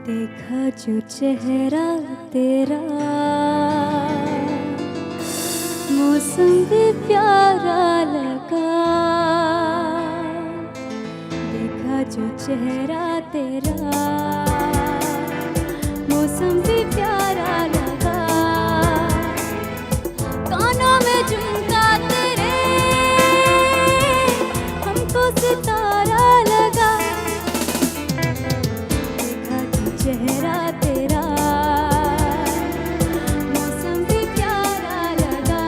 देखा जो चेहरा तेरा, मौसम भी प्यारा लगा। देखा जो चेहरा तेरा, मौसम भी प्यारा लगा। कानों में झुमका तेरे, हमको सितारा लगा। देखा जो चेहरा तेरा, मौसम भी प्यारा लगा।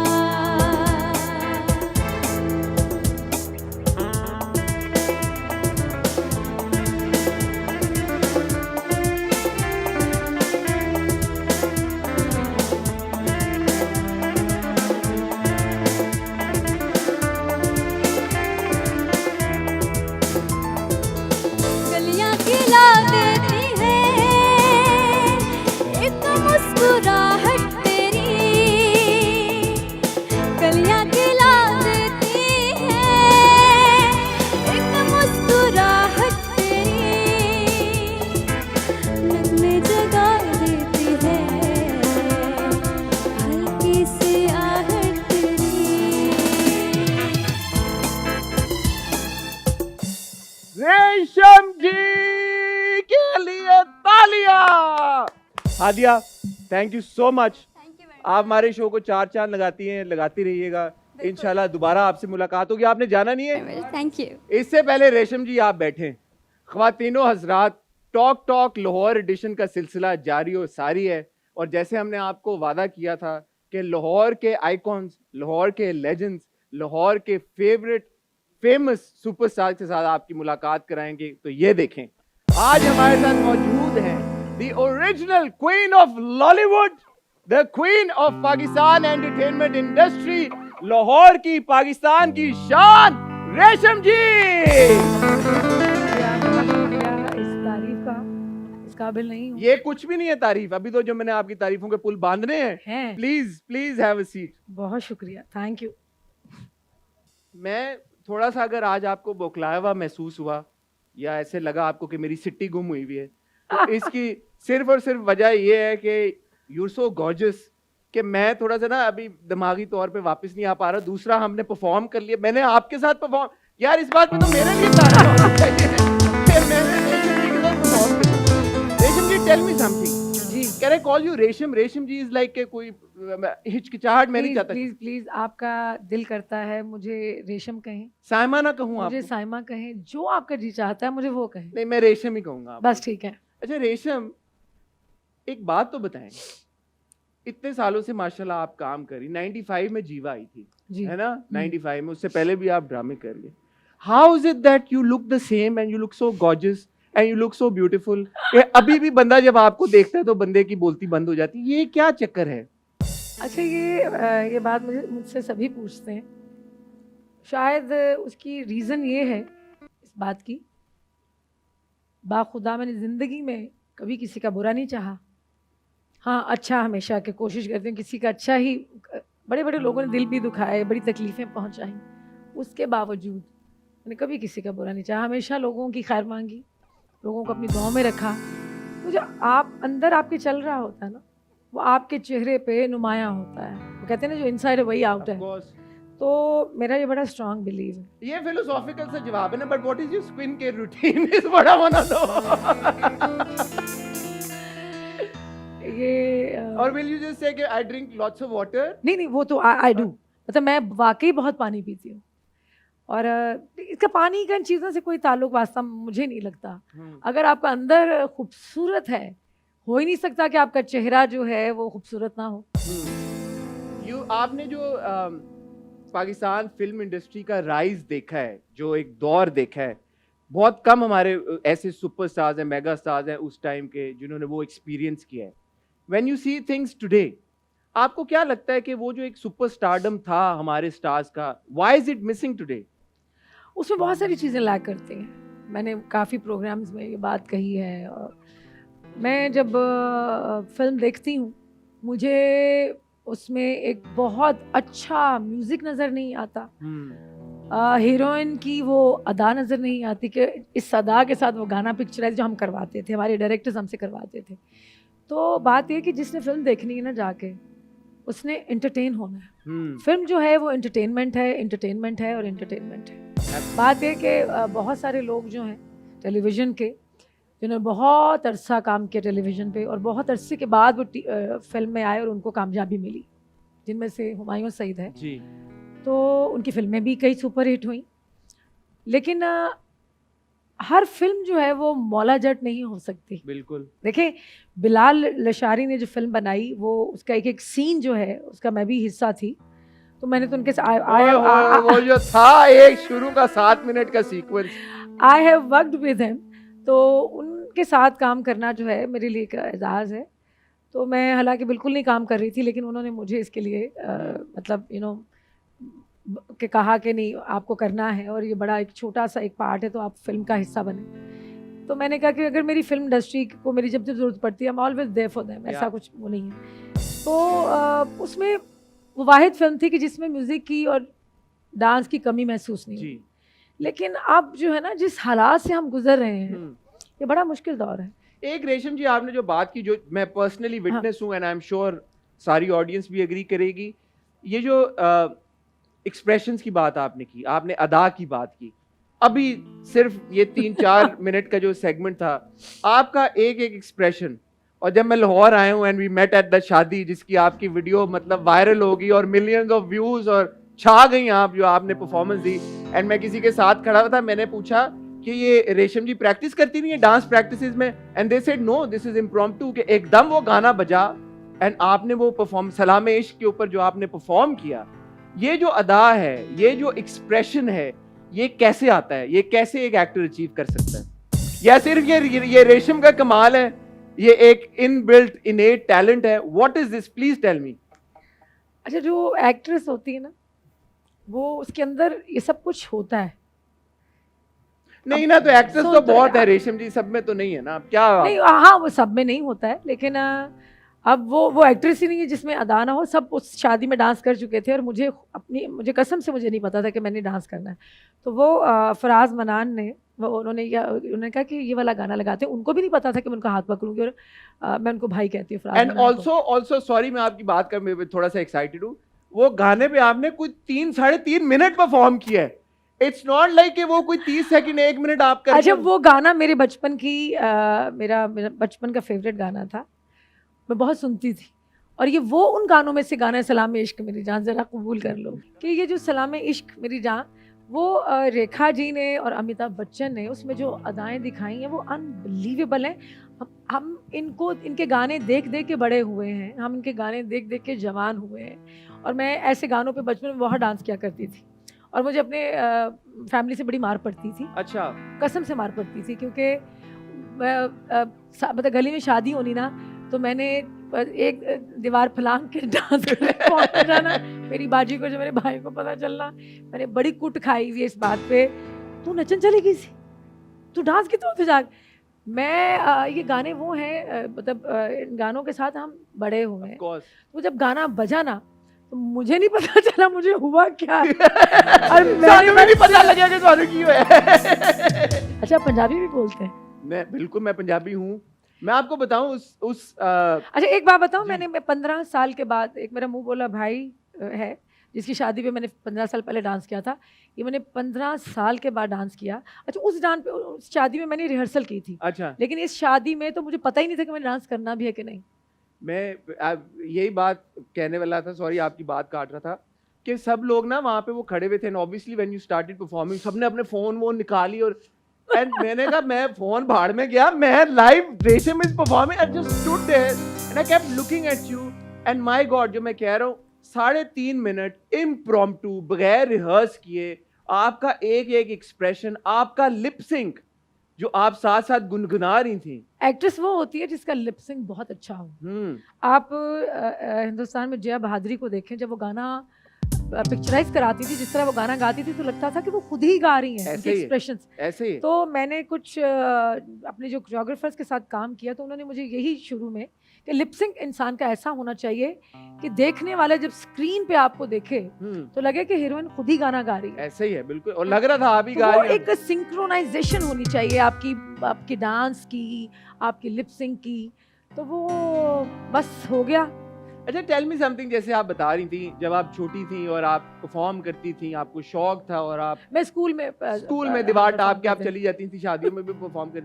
गलियां खिला देती है एक मुस्कुराहट तेरी। गलियां खिला देती है एक मुस्कुराहट तेरी। नगमे जगा देती है हल्की सी आहट तेरी। रेशम जी के लिए तालियां। Hadiya, thank you so much. आप हमारे शो को चार चांद लगाती हैं, लगाती रहिएगा। इंशाल्लाह दोबारा आपसे मुलाकात होगी। आपने जाना नहीं है। Thank you. इससे पहले रेशम जी आप बैठे। ख्वातीनों हजरात, टॉक टॉक लाहौर एडिशन का सिलसिला जारी और सारी है। और जैसे हमने आपको वादा किया था कि लाहौर के आइकॉन्स, लाहौर के लेजेंड्स, लाहौर के फेमस सुपरस्टार के साथ आपकी मुलाकात कराएंगे। तो ये देखें, आज हमारे साथ मौजूद हैं the original queen of Lollywood, the queen of Pakistan entertainment industry, Lahore की, पाकिस्तान की शान, रेशम जी। इस तारीफ का इस काबिल नहीं हूँ। ये कुछ भी नहीं है तारीफ, अभी तो जो मैंने आपकी तारीफों के पुल बांधने हैं। Please please have a seat. बहुत शुक्रिया, थैंक यू। मैं थोड़ा सा, अगर आज आपको बौखलाया हुआ महसूस हुआ या ऐसे लगा आपको कि मेरी सिट्टी गुम हुई हुई है, तो इसकी सिर्फ और सिर्फ वजह ये है कि यूर सो गॉर्जियस कि मैं थोड़ा सा ना अभी दिमागी तौर पे वापस नहीं आ पा रहा। दूसरा, हमने परफॉर्म कर लिया, मैंने आपके साथ परफॉर्म, यार इस बात पे तो मेरे लिए तारीफ होनी चाहिए कि मैंने रेशम जी के साथ परफॉर्म किया। Resham ji, tell me something. जी, can I call you Resham? Resham ji is like कोई हिचकिचाहट मैं नहीं प्लीज चाहता। प्लीज प्लीज, आपका दिल करता है मुझे रेशम कहें, साइमा ना कहूँ मुझे आपको? साइमा कहें, जो आपका जी चाहता है मुझे वो कहें। नहीं, मैं रेशम ही कहूंगा आपको। बस ठीक है। अच्छा रेशम, एक बात तो बताएं, इतने सालों से माशाल्लाह आप काम करी। 95 में जीवा आई थी, जी, है ना? 95 में, उससे पहले भी आप ड्रामे कर लिए। How is it that you look the same and you look so gorgeous and you look so beautiful? अभी भी बंदा जब आपको देखता है तो बंदे की बोलती बंद हो जाती है। ये क्या चक्कर है? अच्छा, ये बात मुझसे सभी पूछते हैं। शायद उसकी रीज़न ये है इस बात की, बाखुदा मैंने ज़िंदगी में कभी किसी का बुरा नहीं चाहा। हाँ, अच्छा हमेशा की कोशिश करती हूँ, किसी का अच्छा ही। बड़े बड़े लोगों ने दिल भी दुखाए, बड़ी तकलीफ़ें पहुँचाई, उसके बावजूद मैंने कभी किसी का बुरा नहीं चाहा। हमेशा लोगों की खैर मांगी, लोगों को अपनी दुआओं में रखा। तो जो आप अंदर आपके चल रहा होता है ना, वो आपके चेहरे पे नुमायाँ होता है। वो कहते हैं ना, जो इनसाइड है वही आउट है। Of course. तो मेरा ये बड़ा स्ट्रांग बिलीव है। ये फिलोसॉफिकल सा जवाब है ना, but what is your skin care routine? इस बड़ा बना दो। ये और विल यू जस्ट से कि I drink lots of water? नहीं, वो तो आई डू। मतलब मैं वाकई बहुत पानी पीती हूँ, और इसका पानी का इन चीज़ों से कोई ताल्लुक वास्ता मुझे नहीं लगता। अगर आपका अंदर खूबसूरत है, हो ही नहीं सकता कि आपका चेहरा जो है वो खूबसूरत ना हो। आपने जो पाकिस्तान फिल्म इंडस्ट्री का राइज देखा है, जो एक दौर देखा है, बहुत कम हमारे ऐसे सुपरस्टार्स हैं, मेगा स्टार्स हैं उस टाइम के जिन्होंने वो एक्सपीरियंस किया है। When you see things today, आपको क्या लगता है कि वो जो एक सुपरस्टारडम था हमारे स्टार्स का, why is it missing today? उसमें बहुत सारी चीज़ें लैक करती हैं। मैंने काफ़ी प्रोग्राम्स में ये बात कही है। और मैं जब फिल्म देखती हूँ, मुझे उसमें एक बहुत अच्छा म्यूज़िक नज़र नहीं आता, हीरोइन की वो अदा नज़र नहीं आती कि इस अदा के साथ वो गाना पिक्चराइज जो हम करवाते थे, हमारे डायरेक्टर्स हमसे करवाते थे। तो बात ये कि जिसने फिल्म देखनी है ना जाके, उसने एंटरटेन होना है। फिल्म जो है वो एंटरटेनमेंट है, एंटरटेनमेंट है और एंटरटेनमेंट है। बात है कि बहुत सारे लोग जो हैं टेलीविज़न के, जिन्होंने बहुत अरसा काम किया टेलीविज़न पे और बहुत अरसे के बाद वो फिल्म में आए और उनको कामयाबी मिली, जिनमें से हुमायूं सईद है जी। तो उनकी फिल्में भी कई सुपर हिट हुई, लेकिन हर फिल्म जो है वो मौला जट नहीं हो सकती। बिल्कुल। देखिए, बिलाल लशारी ने जो फिल्म बनाई, वो उसका एक एक सीन जो है उसका मैं भी हिस्सा थी, तो मैंने तो उनके साथ वो जो था एक शुरू का 7 मिनट का sequence, I have worked with him, तो उनके साथ काम करना जो है मेरे लिए एक एजाज़ है। तो मैं हालांकि बिल्कुल नहीं काम कर रही थी, लेकिन उन्होंने मुझे इसके लिए मतलब कि कहा कि नहीं आपको करना है और ये बड़ा एक छोटा सा एक पार्ट है, तो आप फिल्म का हिस्सा बने। तो मैंने कहा कि अगर मेरी फिल्म इंडस्ट्री को मेरी जब ज़रूरत पड़ती है, I am always there for them, ऐसा कुछ वो नहीं है। तो उसमें वो वाहिद फिल्म थी कि जिसमें म्यूज़िक की और डांस की कमी महसूस नहीं हुई। लेकिन अब जो है ना, जिस हालात से हम गुजर रहे हैं, ये बड़ा मुश्किल दौर है। एक रेशम जी, आपने जो बात की, जो मैं पर्सनली विटनेस हूँ एंड आई एम श्योर सारी ऑडियंस भी एग्री करेगी, ये जो एक्सप्रेशंस की बात आपने की, आपने अदा की बात की, अभी सिर्फ ये 3-4 मिनट का जो सेगमेंट था, आपका एक एक एक्सप्रेशन, और जब मैं लाहौर आया हूँ and we met at the shaadi, जिसकी आपकी वीडियो मतलब वायरल होगी और मिलियंस ऑफ व्यूज और छा गई आप, जो आपने परफॉर्मेंस दी, एंड मैं किसी के साथ खड़ा था, मैंने पूछा कि ये रेशम जी प्रैक्टिस करती नहीं है डांस प्रैक्टिसेस में, and they said no this is impromptu, कि एकदम वो गाना बजा एंड आपने वो परफॉर्म सलाम इश्क के ऊपर जो आपने परफॉर्म किया, ये जो अदा है, ये जो एक्सप्रेशन है, ये कैसे आता है, ये कैसे एक एक्टर अचीव कर सकता है? या सिर्फ ये रेशम का कमाल है, ये एक इनबिल्ट इनेट टैलेंट है? What is this, please tell me. अच्छा, जो एक्ट्रेस होती है ना, वो उसके अंदर ये सब कुछ होता है। नहीं ना, तो एक्ट्रेस तो बहुत है रेशम जी, सब में तो नहीं है ना, अब क्या नहीं, हाँ वो सब में नहीं होता है, लेकिन अब वो एक्ट्रेस ही नहीं है जिसमें अदा ना हो। सब उस शादी में डांस कर चुके थे और मुझे कसम से मुझे नहीं पता था कि मैंने डांस करना है। तो वो फराज मनान ने उन्होंने कहा कि ये वाला गाना लगाते हैं, उनको भी नहीं पता था कि मैं उनका हाथ पकड़ूंगी, और मैं उनको भाई कहती हूँ फराज। एंड ऑल्सो सॉरी, मैं आपकी बात कर मैं थोड़ा सा एक्साइटेड हूँ, वो गाने पे आपने कुछ 3-3.5 मिनट परफॉर्म किया है। इट्स नॉट लाइक कि वो कोई 30 सेकंड 1 मिनट आप कर। अच्छा, वो गाना मेरे बचपन की मेरा बचपन का फेवरेट गाना था, मैं बहुत सुनती थी, और ये वो उन गानों में से गाना है, सलाम इश्क मेरी जान ज़रा कबूल कर लो। कि ये जो सलाम इश्क मेरी जान, वो रेखा जी ने और अमिताभ बच्चन ने उसमें जो अदाएं दिखाई हैं वो अनबिलीवेबल हैं। हम इनके गाने देख देख के बड़े हुए हैं, हम इनके गाने देख देख के जवान हुए हैं, और मैं ऐसे गानों पे बचपन में बहुत डांस किया करती थी, और मुझे अपने फैमिली से बड़ी मार पड़ती थी। अच्छा, कसम से मार पड़ती थी, क्योंकि मतलब गली में शादी होनी ना, तो मैंने एक दीवार फलांग के डांस करने जाना, मेरी बाजी को, जो मेरे भाई को पता चलना, मैंने बड़ी कुट खाई हुई इस बात पे, तू नचन चली गई सी, तू डांस की तो जा। मैं ये गाने वो हैं, मतलब इन गानों के साथ हम बड़े हुए हैं, तो जब गाना बजा ना, तो मुझे नहीं पता चला मुझे हुआ क्या और मैंने नहीं पता लगा कि तुम्हारे की है। अच्छा, पंजाबी भी बोलते हैं? मैं पंजाबी हूँ। मैं आपको बताऊं अच्छा, एक बात बताऊं, मैंने 15 साल के बाद, एक मेरा मुंह बोला भाई है जिसकी शादी पे मैंने 15 साल पहले डांस किया था, ये मैंने 15 साल के बाद डांस किया। अच्छा, उस शादी में मैंने रिहर्सल की थी। अच्छा, लेकिन इस शादी में तो मुझे पता ही नहीं था कि मैंने डांस करना भी है कि नहीं। मैं यही बात कहने वाला था, सॉरी आपकी बात काट रहा था, कि सब लोग ना वहाँ पे वो खड़े हुए थे, obviously when you started performing, सबने अपने फोन वो निकाली, और एंड मैंने कहा मैं फोन भाड़ में गया, मैं live Resham is performing, I just stood there and I kept looking at you, and my god, जो मैं कह रहा हूँ 3.5 मिनट इम्प्रॉम्प्टू, बगैर रिहर्स किए, आपका एक एक एक्सप्रेशन, आपका लिप सिंक जो आप साथ साथ गुनगुना रही थी। एक्ट्रेस वो होती है जिसका लिप सिंक बहुत अच्छा हो। आप हिंदुस्तान में जया बहादुरी को देखें, जब वो गाना पिक्चराइज कराती थी, जिस तरह वो गाना गाती थी तो लगता था कि वो खुद ही गा रही हैं, ऐसे ही है। एक्सप्रेशंस। ऐसे ही तो मैंने कुछ अपने जो कोरियोग्राफर्स के साथ काम किया तो उन्होंने मुझे यही शुरू में कि लिपसिंग इंसान का ऐसा होना चाहिए कि देखने वाला जब स्क्रीन पे आपको देखे तो लगे कि हीरोइन खुद ही गाना गा रही है। ऐसे ही है बिल्कुल, और लग रहा था आप ही तो गा वो रही हैं। एक सिंक्रोनाइजेशन होनी चाहिए आपकी डांस की, आपकी लिपसिंग की, तो वो बस हो गया। अच्छा टेल मी समथिंग, जैसे आप बता रही थी जब आप छोटी थी और आप परफॉर्म करती थी, आपको शौक था और आप मैं स्कूल में दीवार टाप के आप चली जाती थी, शादियों में भी परफॉर्म कर,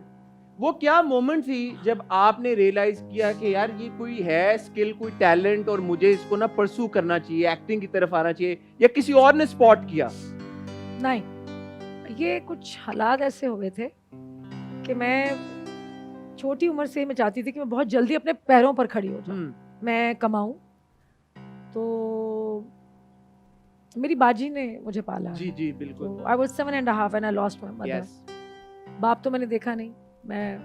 वो क्या मोमेंट थी जब आपने रियलाइज किया कि यार ये कोई है स्किल, कोई टैलेंट और मुझे इसको ना परसू करना चाहिए, एक्टिंग की तरफ आना चाहिए, या किसी और ने स्पॉट किया? नहीं, ये कुछ हालात ऐसे हुए थे कि मैं छोटी उम्र से मैं चाहती थी कि मैं बहुत जल्दी अपने पैरों पर खड़ी हो जाऊं, मैं कमाऊं। तो मेरी बाजी ने मुझे पाला। जी जी बिल्कुल। तो I was 7.5 and I lost my mother. Yes. बाप तो मैंने देखा नहीं, मैं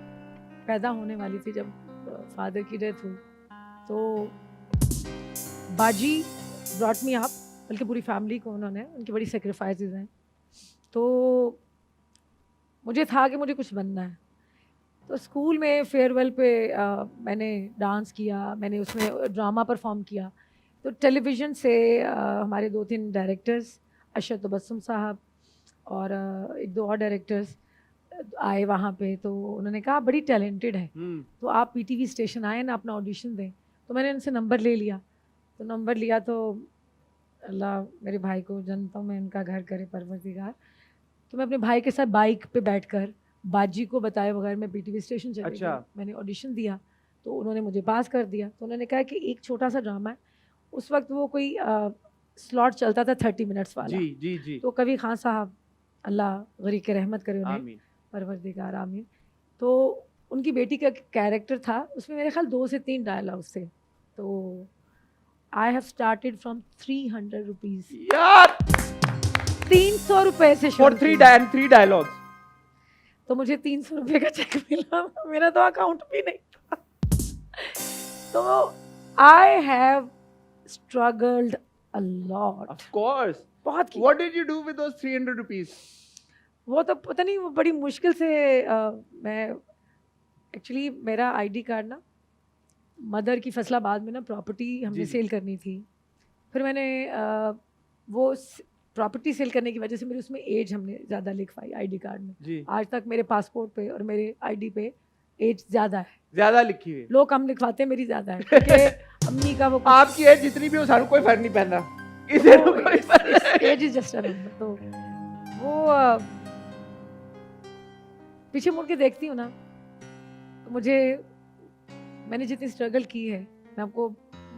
पैदा होने वाली थी जब फादर की डेथ हुई। तो बाजी ब्रॉट मी अप, बल्कि पूरी फैमिली को उन्होंने, उनकी बड़ी सेक्रीफाइसेस हैं। तो मुझे था कि मुझे कुछ बनना है। तो स्कूल में फेयरवेल पे मैंने डांस किया, मैंने उसमें ड्रामा परफॉर्म किया। तो टेलीविज़न से हमारे 2-3 डायरेक्टर्स, अशरफ तबस्सुम साहब और 1-2 और डायरेक्टर्स आए वहाँ पे। तो उन्होंने कहा आप बड़ी टैलेंटेड है, तो आप पीटीवी स्टेशन आए ना, अपना ऑडिशन दें। तो मैंने उनसे नंबर ले लिया। तो नंबर लिया तो अल्लाह मेरे भाई को जनता में उनका घर करे परवरदिगार, तो मैं अपने भाई के साथ बाइक पे बैठकर बाजी को बताए बगैर मैं पीटीवी स्टेशन चली अच्छा। गई। मैंने ऑडिशन दिया तो उन्होंने मुझे पास कर दिया। तो उन्होंने कहा कि एक छोटा सा ड्रामा है, उस वक्त वो कोई स्लॉट चलता था 30 मिनट्स वाला। जी जी जी। तो कभी खान साहब, अल्लाह गरीब के रहमत करे उन्हें, आमीन। परवरदिगार आमीन। तो उनकी बेटी का कैरेक्टर था, उसमें मेरे ख्याल 2 से 3 डायलॉग्स थे। तो आई हैव स्टार्टेड फ्रॉम 300 रुपीज़, यार 300 रुपए से फॉर शुरू किया। 3 डायलॉग्स। तो मुझे 300 रुपए का चेक मिला, मेरा तो अकाउंट भी नहीं था। तो I have struggled a lot, of course. बहुत की। What did you do with those 300 rupees? वो तो पता नहीं, वो बड़ी मुश्किल से मैं एक्चुअली मेरा आईडी कार्ड ना, मदर की फैसलाबाद में ना प्रॉपर्टी हमने जी। सेल करनी थी। फिर मैंने वो प्रॉपर्टी सेल करने की वजह से मेरी उसमें एज हमने ज़्यादा लिखवाई आईडी कार्ड में। जी। आज तक मेरे पासपोर्ट पे और मेरे आईडी पे एज ज़्यादा है, ज्यादा लिखी हुई है। लोग कम लिखवाते हैं, मेरी ज़्यादा है क्योंकि अम्मी का वो आपकी एज जितनी भी हो, सारू कोई फर्क नहीं पैंदा। इसे तो कोई फर्क नहीं। Age is just a number. तो वो पीछे मुड़ के देखती हूँ ना, तो मुझे, मैंने जितनी स्ट्रगल की है, मैं आपको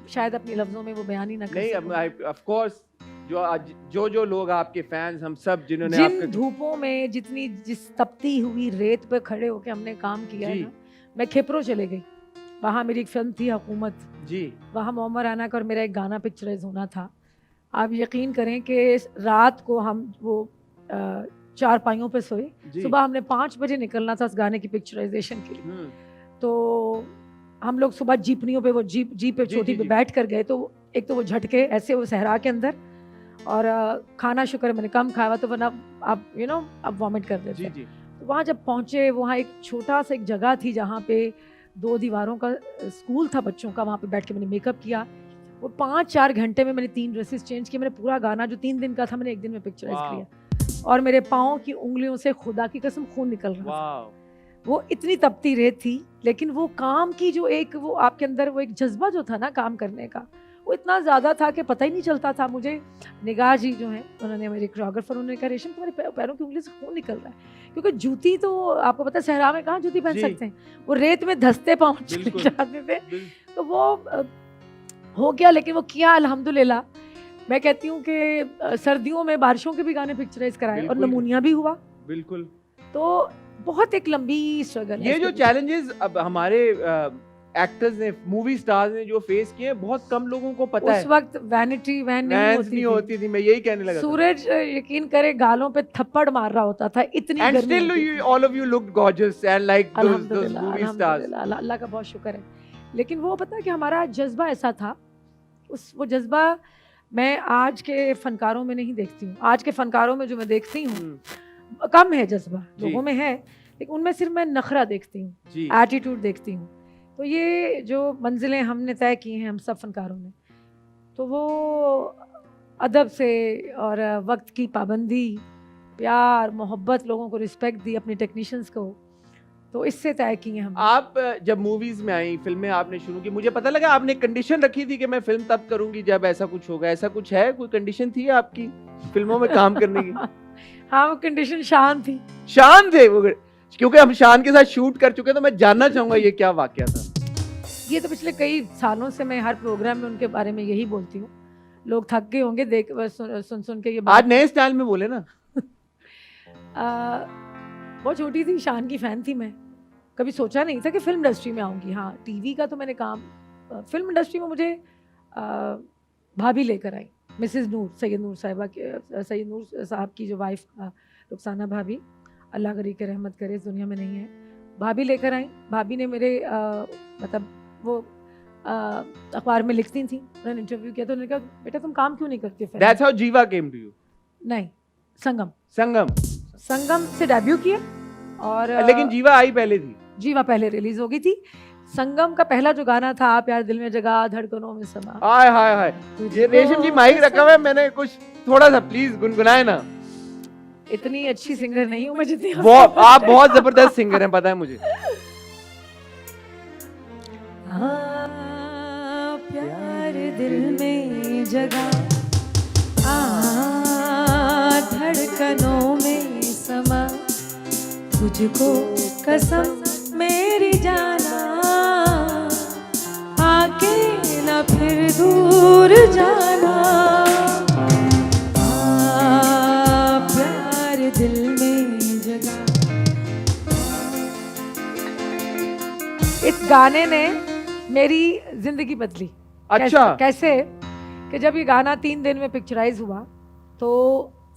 शायद अपने लफ्जों में वो बयान ही ना कर नहीं, सकूं। ऑफ कोर्स जो लोग आपके फैंस, हम सब जिन्होंने जिन आपके धूपों में, जिस तपती हुई रेत पे खड़े होके हमने काम किया है जी। ना, मैं खेपरो चले गई। वहाँ मेरी एक फिल्म थी हुकूमत, जी। वहाँ मोहम्मद राना का और मेरा एक गाना पिक्चराइज होना था। आप यकीन करें कि रात को हम वो 4 पाइयों पे सोए, जी। सुबह हमने 5 बजे निकलना था उस गाने की पिक्चराइजेशन के लिए। तो हम लोग सुबह जीपनियों पे, वो जीप पे जी, छोटी जी, पे जी। बैठ कर गए। तो एक तो वो झटके ऐसे वो सहरा के अंदर, और खाना शुक्र है मैंने कम खाया, तो वरना आप अब वॉमिट कर देते। जी जी। तो वहाँ जब पहुँचे, वहाँ एक छोटा सा एक जगह थी जहाँ पे 2 दीवारों का स्कूल था बच्चों का, वहाँ पे बैठ के मैंने मेकअप किया। वो 5-4 घंटे में मैंने 3 ड्रेसेस चेंज किए। मैंने पूरा गाना जो 3 दिन का था, मैंने 1 दिन में पिक्चराइज वाह। किया। और मेरे पाँव की उंगलियों से खुदा की कसम खून निकल रहा था। वाह। वो इतनी तपती रेत थी, लेकिन वो काम की जो एक वो आपके अंदर वो एक जज्बा जो था ना काम करने का, वो इतना ज़्यादा था कि पता ही नहीं चलता था मुझे। निगाह जी जो हैं, उन्होंने, मेरे कोरियोग्राफर, उन्होंने कहा रेशम तुम्हारे पैरों की उंगली से खून निकल रहा है, क्योंकि जूती तो आपको पता है सहरा में कहाँ जूती पहन जी। सकते हैं, वो रेत में धंसते पाँव बिल्कुल। जाते थे। तो वो हो गया, लेकिन वो किया अल्हम्दुलिल्लाह। मैं कहती हूँ कि सर्दियों में बारिशों के भी गाने पिक्चराइज कराए और बिल्कुल। नमूनिया भी हुआ। बिल्कुल। तो बहुत एक लंबी स्ट्रगल है ये इसके जो पीछे। चैलेंजेस अब हमारे एक्टर्स ने, मूवी स्टार्स ने जो फेस किए हैं, बहुत कम लोगों को पता है। उस वक्त वैनिटी वैन नहीं Vans होती नहीं थी। होती थी, मैं यही कहने लगा था। सूरज यकीन करे गालों पे थप्पड़ मार रहा होता था, इतनी And गर्मी still होती you, थी। all of you looked gorgeous and like those अल्हम्दुलिल्लाह, movie stars. अल्हम्दुलिल्लाह, अल्लाह का बहुत शुक्र है। लेकिन वो पता है कि हमारा जज्बा ऐसा था, वो जज्बा मैं आज के फनकारों में नहीं देखती हूँ। आज के फनकारों में जो मैं देखती हूँ हम्म, कम है जज्बा, जी। लोगों में है, लेकिन उनमें सिर्फ मैं नखरा देखती हूँ, जी एटीट्यूड देखती हूँ। तो ये जो मंजिलें हमने तय की हैं हम सब फनकारों ने, तो वो अदब से और वक्त की पाबंदी, प्यार मोहब्बत, लोगों को रिस्पेक्ट दी, अपने टेक्नीशियंस को, तो इससे तय की हैं हमने। आप जब मूवीज में आई, फिल्में आपने शुरू की, मुझे पता लगा आपने कंडीशन रखी थी कि मैं फिल्म तब करूंगी जब ऐसा कुछ होगा। ऐसा कुछ है, कोई कंडीशन थी आपकी फिल्मों में काम करने की? हाँ, वो कंडीशन शान थी। शान थे वो, क्योंकि हम शान के साथ शूट कर चुके, तो मैं जानना चाहूंगा ये क्या वाकया था। ये तो पिछले कई सालों से मैं हर प्रोग्राम में उनके बारे में यही बोलती हूँ। लोग थक गए होंगे देख सुन सुन के ये आज नए स्टाइल में बोले ना। बहुत छोटी थी, शान की फैन थी मैं। कभी सोचा नहीं था कि फिल्म इंडस्ट्री में आऊँगी। हाँ, टीवी का तो मैंने काम, फिल्म इंडस्ट्री में मुझे भाभी लेकर आई, मिसेस नूर, सैयद नूर साहिबा के, सैयद नूर साहब की जो वाइफ रुखसाना भाभी, अल्लाह करी के रहमत करे, इस दुनिया में नहीं है। भाभी लेकर आई। भाभी ने मेरे मतलब वो अखबार में लिखती थी, उन्होंने इंटरव्यू किया तो उन्होंने कहा बेटा तुम काम क्यों नहीं करती फिल्म? That's how जीवा came to you. नहीं, संगम संगम से डेब्यू किया। और लेकिन जीवा आई पहले थी। जीवा पहले रिलीज हो गई थी। संगम का पहला जो गाना था, प्यार दिल में जगा धड़कनों में समा, हाय हाय हाय, ये रेशम जी माइक रखा हुआ है, मैंने कुछ थोड़ा सा प्लीज गुनगुनाए ना। इतनी अच्छी सिंगर नहीं हूँ मैं जितनी आप बहुत जबरदस्त सिंगर हैं, पता है मुझे। प्यार दिल में जगा, धड़कनों में समा, तुझको कसम मेरी जाना, आके न फिर दूर जाना, प्यार दिल में जगा। इस गाने ने मेरी जिंदगी बदली। अच्छा। कैसे कि जब ये गाना 3 दिन में पिक्चराइज हुआ तो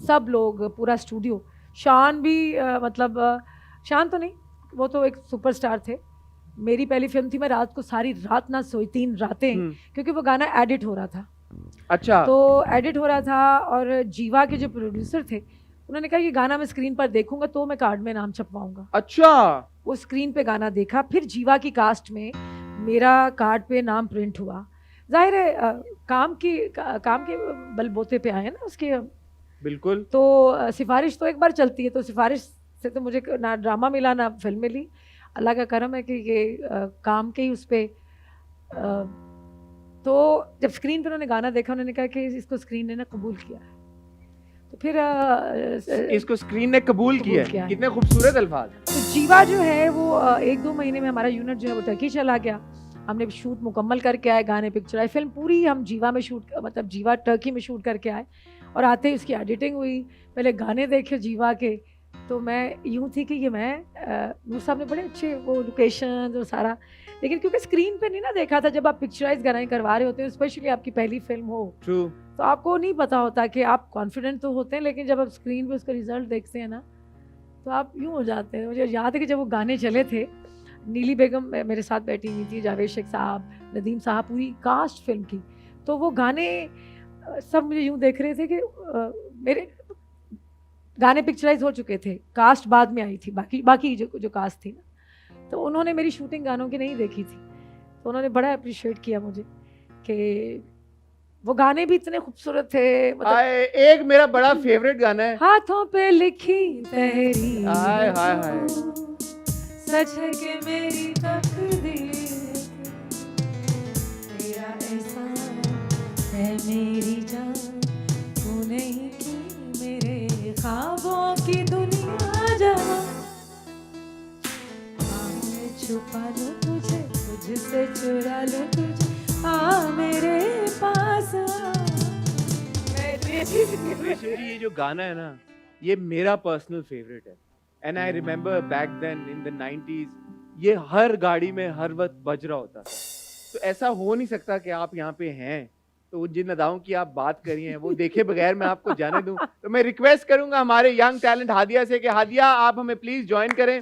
सब लोग, पूरा स्टूडियो, शान भी मतलब शान तो नहीं, वो तो एक सुपरस्टार थे। मेरी पहली फिल्म थी, मैं रात को सारी रात ना सोई, 3 रातें, क्योंकि वो गाना एडिट हो रहा था। अच्छा। तो एडिट हो रहा था और जीवा के जो प्रोड्यूसर थे उन्होंने कहा ये गाना मैं स्क्रीन पर देखूंगा तो मैं कार्ड में नाम छपवाऊंगा। अच्छा। वो स्क्रीन पे गाना देखा, फिर जीवा की कास्ट में मेरा कार्ड पे नाम प्रिंट हुआ। जाहिर है काम के बलबोते पे आए ना उसके। बिल्कुल। तो सिफारिश तो एक बार चलती है, तो सिफारिश से तो मुझे ना ड्रामा मिला ना फिल्म मिली। अल्लाह का करम है कि ये काम के ही उस पर। तो जब स्क्रीन पर उन्होंने गाना देखा, उन्होंने कहा कि इसको स्क्रीन ने ना कबूल किया है। तो फिर इसको स्क्रीन ने कबूल किया है। कितने खूबसूरत अल्फाज। तो जीवा जो है वो 1-2 महीने में हमारा यूनिट जो है वो टर्की चला गया। हमने शूट मुकम्मल करके आए, गाने पिक्चर आए, फिल्म पूरी हम जीवा में शूट, मतलब जीवा टर्की में शूट करके आए। और आते ही उसकी एडिटिंग हुई, पहले गाने देखे जीवा के, तो मैं यूँ थी कि ये मैं नूर साहब ने बड़े अच्छे वो लोकेशन और सारा, लेकिन क्योंकि स्क्रीन पे नहीं ना देखा था। जब आप पिक्चराइज गाने करवा रहे होते हैं, स्पेशली आपकी पहली फिल्म हो, True. तो आपको नहीं पता होता कि आप कॉन्फिडेंट तो होते हैं, लेकिन जब आप स्क्रीन पे उसका रिजल्ट देखते हैं ना तो आप यूँ हो जाते हैं। मुझे याद है कि जब वो गाने चले थे, नीली बेगम मेरे साथ बैठी हुई थी, जावेद शेख साहब, नदीम साहब, पूरी कास्ट फिल्म की, तो वो गाने सब मुझे यूँ देख रहे थे कि मेरे गाने पिक्चराइज हो चुके थे, कास्ट बाद में आई थी, बाकी जो कास्ट थी ना, तो उन्होंने मेरी शूटिंग गानों की नहीं देखी थी, तो उन्होंने बड़ा अप्रिशिएट किया मुझे कि वो गाने भी इतने खूबसूरत थे। मतलब एक मेरा बड़ा फेवरेट गाना है, हाथों पे लिखी तहरीर, हाय हाय हाय, सच है कि मेरी तकदीर, तेरा एहसान है मेरी जान, तूने ही की मेरे ख्वाबों की दुनिया जहां, मैं छुपा लूं तुझे, तुझसे चुरा लूं तुझे, आ मेरे पास आ। ये जो गाना है ना, ये मेरा पर्सनल फेवरेट है। And I remember back then in the 90s, ये हर गाड़ी में हर वक्त बज रहा होता था। तो ऐसा हो नहीं सकता कि आप यहाँ पे हैं तो जिन अदाओं की आप बात करी हैं वो देखे बगैर मैं आपको जाने दूं। तो मैं रिक्वेस्ट करूंगा हमारे यंग टैलेंट हादिया से कि हादिया आप हमें प्लीज ज्वाइन करें।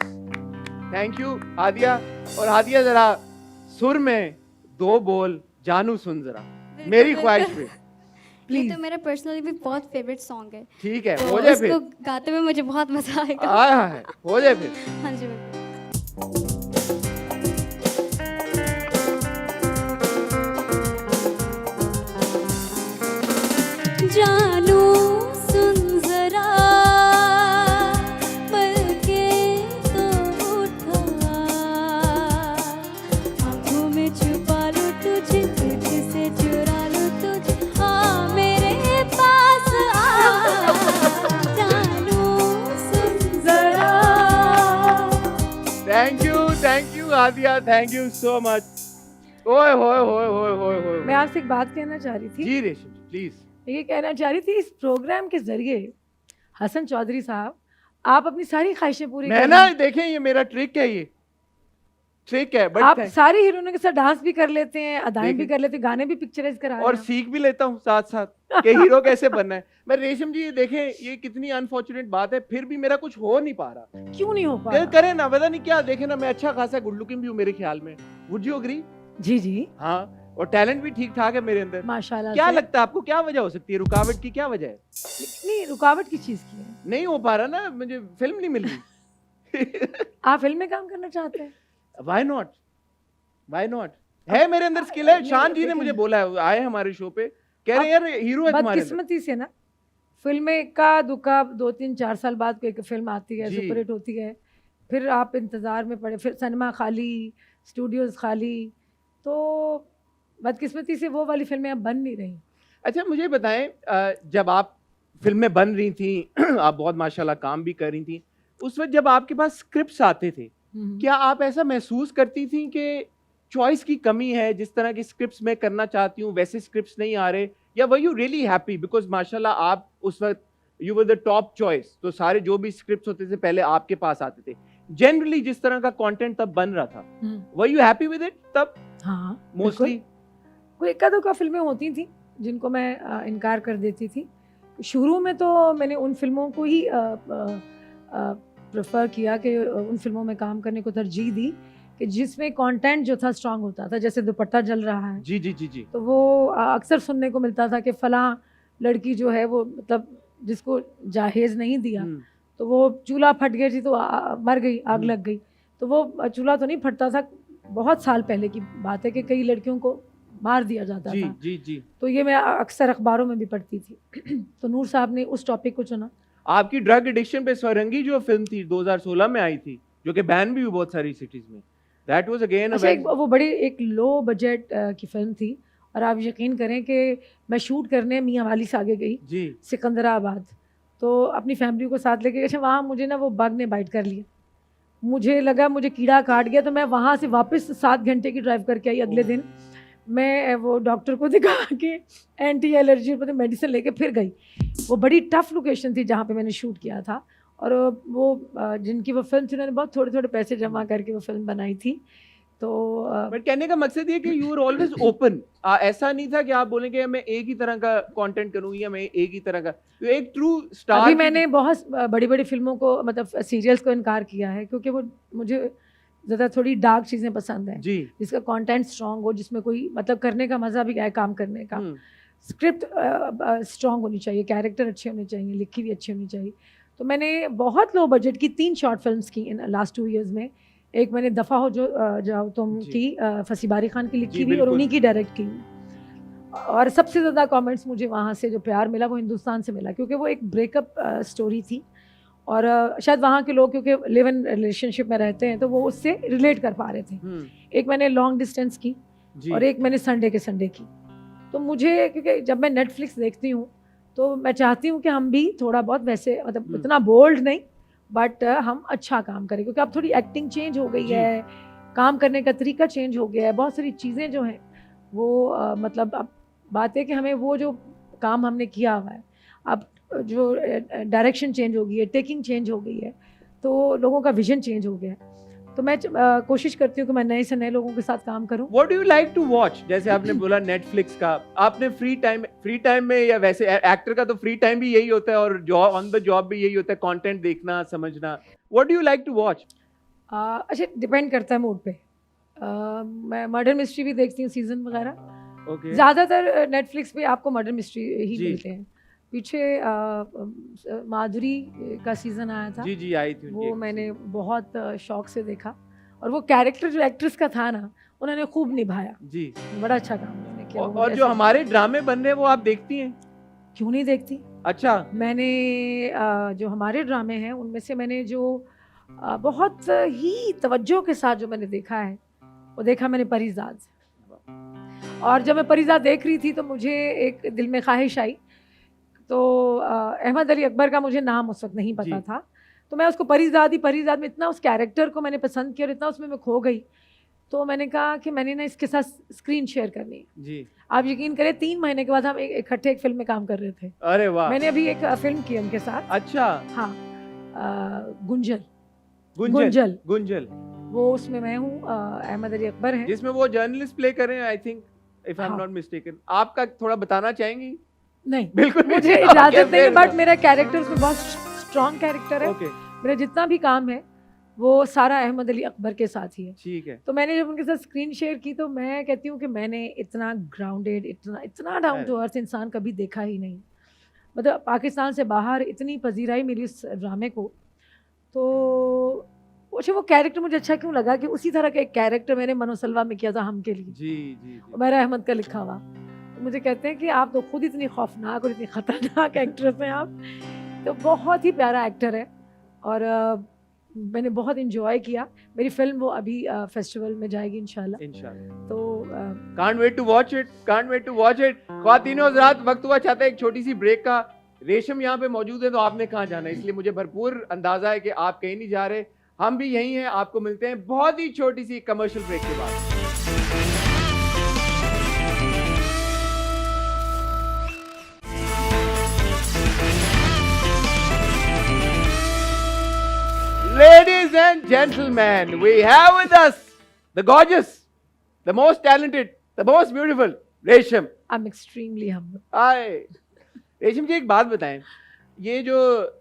Thank you Hadiya. और हादिया जरा सुर में 2 बोल जानू सुन जरा, मेरी ख्वाहिश पे प्लीज। तो मेरा पर्सनली भी बहुत फेवरेट सॉन्ग है, ठीक है, तो हो जाए फिर। उसको गाते हुए मुझे बहुत मजा आएगा। हाँ, हो जाए फिर। हाँ जी बिल्कुल। जानू सुन जरा, पलके तो उठा, आँखों में छुपा लो तुझे, तुझसे चुरा लो तुझे, हाँ मेरे पास आ, जानू सुन जरा। Thank you Adiya, thank you so much. ओए होए होए होए होए होए। मैं आपसे एक बात कहना चाह रही थी। जी रेशम जी, प्लीज। मैं ये कहना चाह रही थी, इस प्रोग्राम के जरिए हसन चौधरी साहब, आप अपनी सारी ख्वाहिशें पूरी मैं कर ना रहे हैं। देखें, ये मेरा ट्रिक है, ये ट्रिक है, आप बट सारी हीरोइनों के साथ डांस भी कर लेते हैं, अदाएं भी देखें। कर लेते हैं, गाने भी पिक्चराइज करा रहे और हैं। सीख भी लेता हूँ साथ साथ कि हीरो कैसे बनना है। मैं रेशम जी, ये देखें, ये कितनी अनफॉर्चुनेट बात है, फिर भी मेरा कुछ हो नहीं पा रहा। क्यों नहीं हो पा दिल रहा? करे ना, पता नहीं क्या, देखे ना, मैं अच्छा खासा गुड लुकिंग भी हूँ मेरे ख्याल में। Would you agree? जी जी, हाँ, और टैलेंट भी ठीक ठाक है मेरे अंदर। माशाल्लाह क्या से। लगता है आपको, क्या वजह हो सकती है, रुकावट की क्या वजह है? नहीं, रुकावट किस चीज की है? नहीं हो पा रहा ना, मुझे फिल्म नहीं मिल रही। आप फिल्म में काम करना चाहते हैं? व्हाई नॉट, व्हाई नॉट, है मेरे अंदर स्किल है। नहीं, शान जी ने लेकिन- मुझे बोला है, आए हमारे शो पे, कह रहे हैं यार हीरो है तुम्हारे अंदर। बदकिस्मती से ना, फिल्म में का दुका 2 3 4 साल बाद कोई एक फिल्म आती है, जी। सुपरहिट होती है, फिर आप इंतजार में पड़े, फिर सिनेमा खाली, स्टूडियोज खाली, तो बदकिस्मती से वो वाली फिल्में अब बन नहीं रही। अच्छा मुझे बताएं, जब आप फिल्में बन रही थी, आप बहुत माशाल्लाह काम भी कर रही थी, उस वक्त जब आपके पास स्क्रिप्ट्स आते थे, क्या आप ऐसा महसूस करती थी कि चॉइस की कमी है, जिस तरह की स्क्रिप्ट्स मैं करना चाहती हूँ वैसे स्क्रिप्ट्स नहीं आ रहे, या were you really happy because माशाल्लाह आप उस वक्त you were the top choice, तो सारे जो भी स्क्रिप्ट्स होते थे पहले आपके पास आते थे, जनरली जिस तरह का कंटेंट तब बन रहा था, were you happy with it तब? हाँ, मोस्टली कोई एका दुका फिल्में होती थी जिनको मैं इनकार कर देती थी। शुरू में तो मैंने उन फिल्मों को ही प्रेफर किया कि उन फिल्मों में काम करने को तरजीह दी कि जिसमें कंटेंट जो था स्ट्रांग होता था, जैसे दुपट्टा जल रहा है, जी जी जी जी, तो वो अक्सर सुनने को मिलता था कि फलां लड़की जो है वो मतलब जिसको जहेज नहीं दिया, तो वो चूल्हा फट गया जी, तो मर गई, आग लग गई। तो वो चूल्हा तो नहीं फटता था, बहुत साल पहले की बात है कि कई लड़कियों को मार दिया जाता जी था। जी जी। तो ये मैं अक्सर अखबारों में भी पढ़ती थी। तो नूर साहब ने उस टॉपिक को चुना। आपकी ड्रग एडिक्शन पे स्वरंगी जो फिल्म थी 2016 में आई थी, जो कि बैन भी हुई बहुत सारी सिटीज में, दैट वाज अगेन अच्छा, वो बड़ी एक लो बजट की फिल्म थी, और आप यकीन करें कि मैं शूट करने मियाँ वाली से आगे गई जी, सिकंदराबाद, तो अपनी फैमिली को साथ लेके, अच्छा वहाँ मुझे ना वो बग ने बाइट कर लिया, मुझे लगा मुझे कीड़ा काट गया, तो मैं वहाँ से वापस 7 घंटे की ड्राइव करके आई। अगले दिन मैं वो डॉक्टर को दिखा के एंटी एलर्जी मेडिसिन लेके फिर गई। वो बड़ी टफ लोकेशन थी जहाँ पे मैंने शूट किया था, और वो जिनकी वो फिल्म थी उन्होंने बहुत थोड़े थोड़े पैसे जमा करके वो फिल्म बनाई थी। तो बट कहने का मकसद ये कि यू आर ऑलवेज ओपन, ऐसा नहीं था कि आप बोलें कि मैं एक ही तरह का कंटेंट करूंगी या मैं एक ही तरह का, तो एक ट्रू स्टार। अभी मैंने बहुत बड़ी बड़ी फिल्मों को, मतलब सीरियल्स को इनकार किया है, क्योंकि वो मुझे ज़्यादा थोड़ी डार्क चीज़ें पसंद हैं, जी, जिसका कंटेंट स्ट्रांग हो, जिसमें कोई मतलब करने का मज़ा भी आए काम करने का। स्क्रिप्ट स्ट्रांग होनी चाहिए, कैरेक्टर अच्छे होने चाहिए, लिखी भी अच्छी होनी चाहिए। तो मैंने बहुत लो बजट की 3 शॉर्ट फिल्म्स की इन लास्ट 2 ईयर्स में। एक मैंने दफ़ा हो जो जाओ तुम जी। की फसी बारी खान की लिखी जी, हुई और बिल्कुल। उन्हीं की डायरेक्ट की हुई। और सबसे ज़्यादा कमेंट्स मुझे वहाँ से जो प्यार मिला वो हिंदुस्तान से मिला, क्योंकि वो एक ब्रेकअप स्टोरी थी, और शायद वहाँ के लोग क्योंकि लिव इन रिलेशनशिप में रहते हैं तो वो उससे रिलेट कर पा रहे थे। एक मैंने लॉन्ग डिस्टेंस की जी, और एक मैंने संडे के संडे की। तो मुझे, क्योंकि जब मैं नेटफ्लिक्स देखती हूँ तो मैं चाहती हूँ कि हम भी थोड़ा बहुत वैसे, मतलब इतना बोल्ड नहीं, बट हम अच्छा काम करें, क्योंकि अब थोड़ी एक्टिंग चेंज हो गई जी। है, काम करने का तरीका चेंज हो गया है, बहुत सारी चीज़ें जो हैं वो मतलब अब बात है कि हमें वो जो काम हमने किया हुआ है, अब जो डायरेक्शन चेंज हो गई है, टेकिंग चेंज हो गई है, तो लोगों का विजन चेंज हो गया है। तो मैं कोशिश करती हूँ कि मैं नए से नए लोगों के साथ काम करूँ। What do you like to watch? जैसे आपने बोला नेटफ्लिक्स का, आपने फ्री टाइम में, या वैसे एक्टर का तो फ्री टाइम भी यही होता है और जॉब ऑन द जॉब भी यही होता है, कंटेंट देखना, समझना, what do you like to watch? अच्छा, डिपेंड करता है मूड पे। मैं मर्डर मिस्ट्री भी देखती हूँ, सीजन वगैरह, ओके ज्यादातर नेटफ्लिक्स पे आपको मर्डर मिस्ट्री ही जी। मिलते हैं। पीछे माधुरी का सीजन आया था, जी जी आई थी उनकी वो एक मैंने बहुत शौक से देखा, और वो कैरेक्टर जो एक्ट्रेस का था ना, उन्होंने खूब निभाया, जी। बड़ा अच्छा काम उन्होंने किया। वो और मुझे जो ऐसे- हमारे ड्रामे बन रहे हैं वो आप देखती हैं? क्यों नहीं देखती। अच्छा। मैंने जो हमारे ड्रामे हैं उनमें से मैंने जो बहुत ही तवज्जो के साथ जो मैंने देखा है, वो देखा मैंने परिजाद। और जब मैं परिजाद देख रही थी तो मुझे एक दिल में ख्वाहिश आई, तो अहमद अली अकबर का मुझे नाम उस वक्त नहीं पता जी। था, तो मैं उसको परिजाद में इतना उस कैरेक्टर को मैंने पसंद किया और इतना उसमें मैं खो गई, तो मैंने कहा कि मैंने ना इसके साथ स्क्रीन शेयर करनी है। जी। आप यकीन करें 3 महीने के बाद हम इकट्ठे एक फिल्म में काम कर रहे थे। अरे वाह। मैंने अभी एक फिल्म की उनके साथ। अच्छा। हाँ, गुंजल। गुंजल। गुंजल वो उसमें मैं हूँ, अहमद अली अकबर हैं। जिसमें वो जर्नलिस्ट प्ले कर रहे हैं, I think, if I am हाँ। Not mistaken. आपका थोड़ा बताना चाहेंगी? नहीं, बिल्कुल भी मुझे नहीं। इजाजत Okay, नहीं है, fair बट enough. मेरा कैरेक्टर उसमें बहुत स्ट्रॉन्ग कैरेक्टर है। ओके मेरा जितना भी काम है वो सारा अहमद अली अकबर के साथ ही है। ठीक है। तो मैंने जब उनके साथ स्क्रीन शेयर की, तो मैं कहती हूँ कि मैंने इतना ग्राउंडेड, इतना डाउन टू अर्थ इंसान कभी देखा ही नहीं। मतलब पाकिस्तान से बाहर इतनी पजीराई मिली उस ड्रामे को। तो वो कैरेक्टर मुझे अच्छा क्यों लगा कि उसी तरह का एक कैरेक्टर मैंने मनोसलवा में किया था हम के लिए, जी जी जी। उमैरा अहमद का लिखा हुआ। तो मुझे कहते हैं कि आप तो खुद इतनी खौफनाक और इतनी खतरनाक एक्ट्रेस हैं आप। तो बहुत ही प्यारा एक्टर है, और मैंने बहुत इंजॉय किया। मेरी फिल्म वो अभी फेस्टिवल में जाएगी इंशाल्लाह। इंशाल्लाह। तो can't wait to watch it, can't wait to watch it. ख्वातीनो हज़रात, वक्त हुआ चाहता है एक छोटी सी ब्रेक का। रेशम यहाँ पे मौजूद है, तो आपने कहाँ जाना है, इसलिए मुझे भरपूर अंदाजा है कि आप कहीं नहीं जा रहे, हम भी यहीं हैं। आपको मिलते हैं बहुत ही छोटी सी कमर्शियल ब्रेक के बाद। Ladies and gentlemen, we have with us the gorgeous, the most talented, the most beautiful Resham. I am extremely humble. Hi Resham ji, एक बात बताएं, ये जो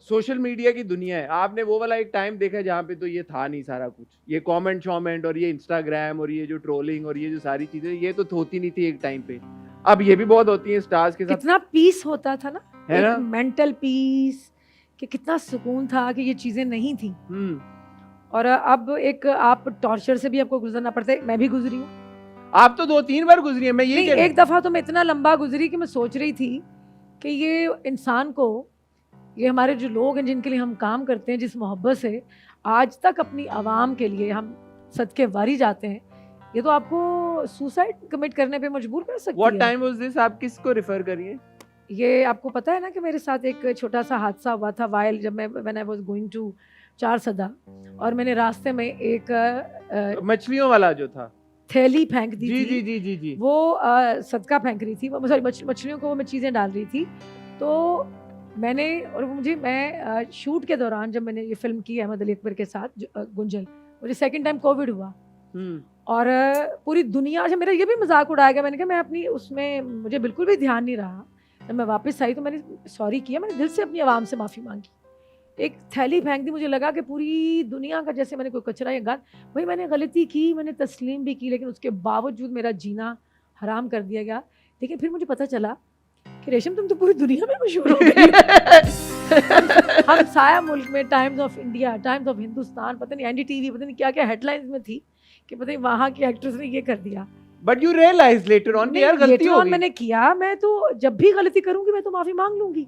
सोशल मीडिया की दुनिया है, आपने वो वाला एक टाइम देखा जहाँ पे तो ये था नहीं सारा कुछ, ये कमेंट शॉमेंट और ये इंस्टाग्राम और ये जो ट्रोलिंग और ये जो सारी चीजें, ये तो होती नहीं थी एक टाइम पे। अब ये भी बहुत होती है स्टार्स के साथ, कितना पीस होता था ना, है ना? मेंटल पीस, कि कितना सुकून था कि ये चीजें नहीं थी। हम्म। और अब एक आप टॉर्चर से भी आपको गुजरना पड़ता है। मैं भी गुजरी हूँ। आप तो 2-3 बार गुजरी है, मैं ये नहीं, एक दफा तो मैं इतना लंबा गुजरी कि मैं सोच रही थी कि ये इंसान को, ये हमारे जो लोग हैं जिनके लिए हम काम करते हैं, जिस मोहब्बत से आज तक अपनी आवाम के लिए हम सदके वारी जाते हैं, ये तो आपको सुसाइड कमिट करने पे मजबूर कर सकती व्हाट है। Time was this? आप किसको रेफर करिए? ये आपको पता है ना कि मेरे साथ एक छोटा सा हादसा हुआ था वाइल, जब मैं when I was going to Charsadda, और मैंने रास्ते में एक मछलियों वाला जो था, थैली फेंक दी जी थी। जी जी जी जी। वो सदका फेंक रही थी, सॉरी मछलियों को वो मैं चीज़ें डाल रही थी। तो मैंने, और मैं शूट के दौरान जब मैंने ये फिल्म की अहमद अली अकबर के साथ गुंजल, मुझे सेकंड टाइम कोविड हुआ, और पूरी दुनिया से मेरा ये भी मजाक उड़ाया गया। मैंने कहा मैं अपनी उसमें, मुझे बिल्कुल भी ध्यान नहीं रहा। जब मैं वापस आई तो मैंने सॉरी किया, मैंने दिल से अपनी आवाम से माफ़ी मांगी। एक थैली फेंक दी, मुझे लगा कि पूरी दुनिया का जैसे मैंने कोई कचरा या गंद, भाई मैंने गलती की, मैंने तस्लीम भी की, लेकिन उसके बावजूद मेरा जीना हराम कर दिया गया। लेकिन फिर मुझे पता चला कि रेशम तुम तो पूरी दुनिया में मशहूर हो गई। हम साया मुल्क में times of India, times of Hindustan, पता नहीं एनडीटीवी, पता नहीं क्या क्या हेडलाइंस में थी कि पता नहीं वहाँ की एक्ट्रेस ने ये कर दिया। But you realise later on कि यार गलती हो गई। मैंने किया, मैं तो जब भी गलती करूंगी मैं तो माफी मांग लूंगी।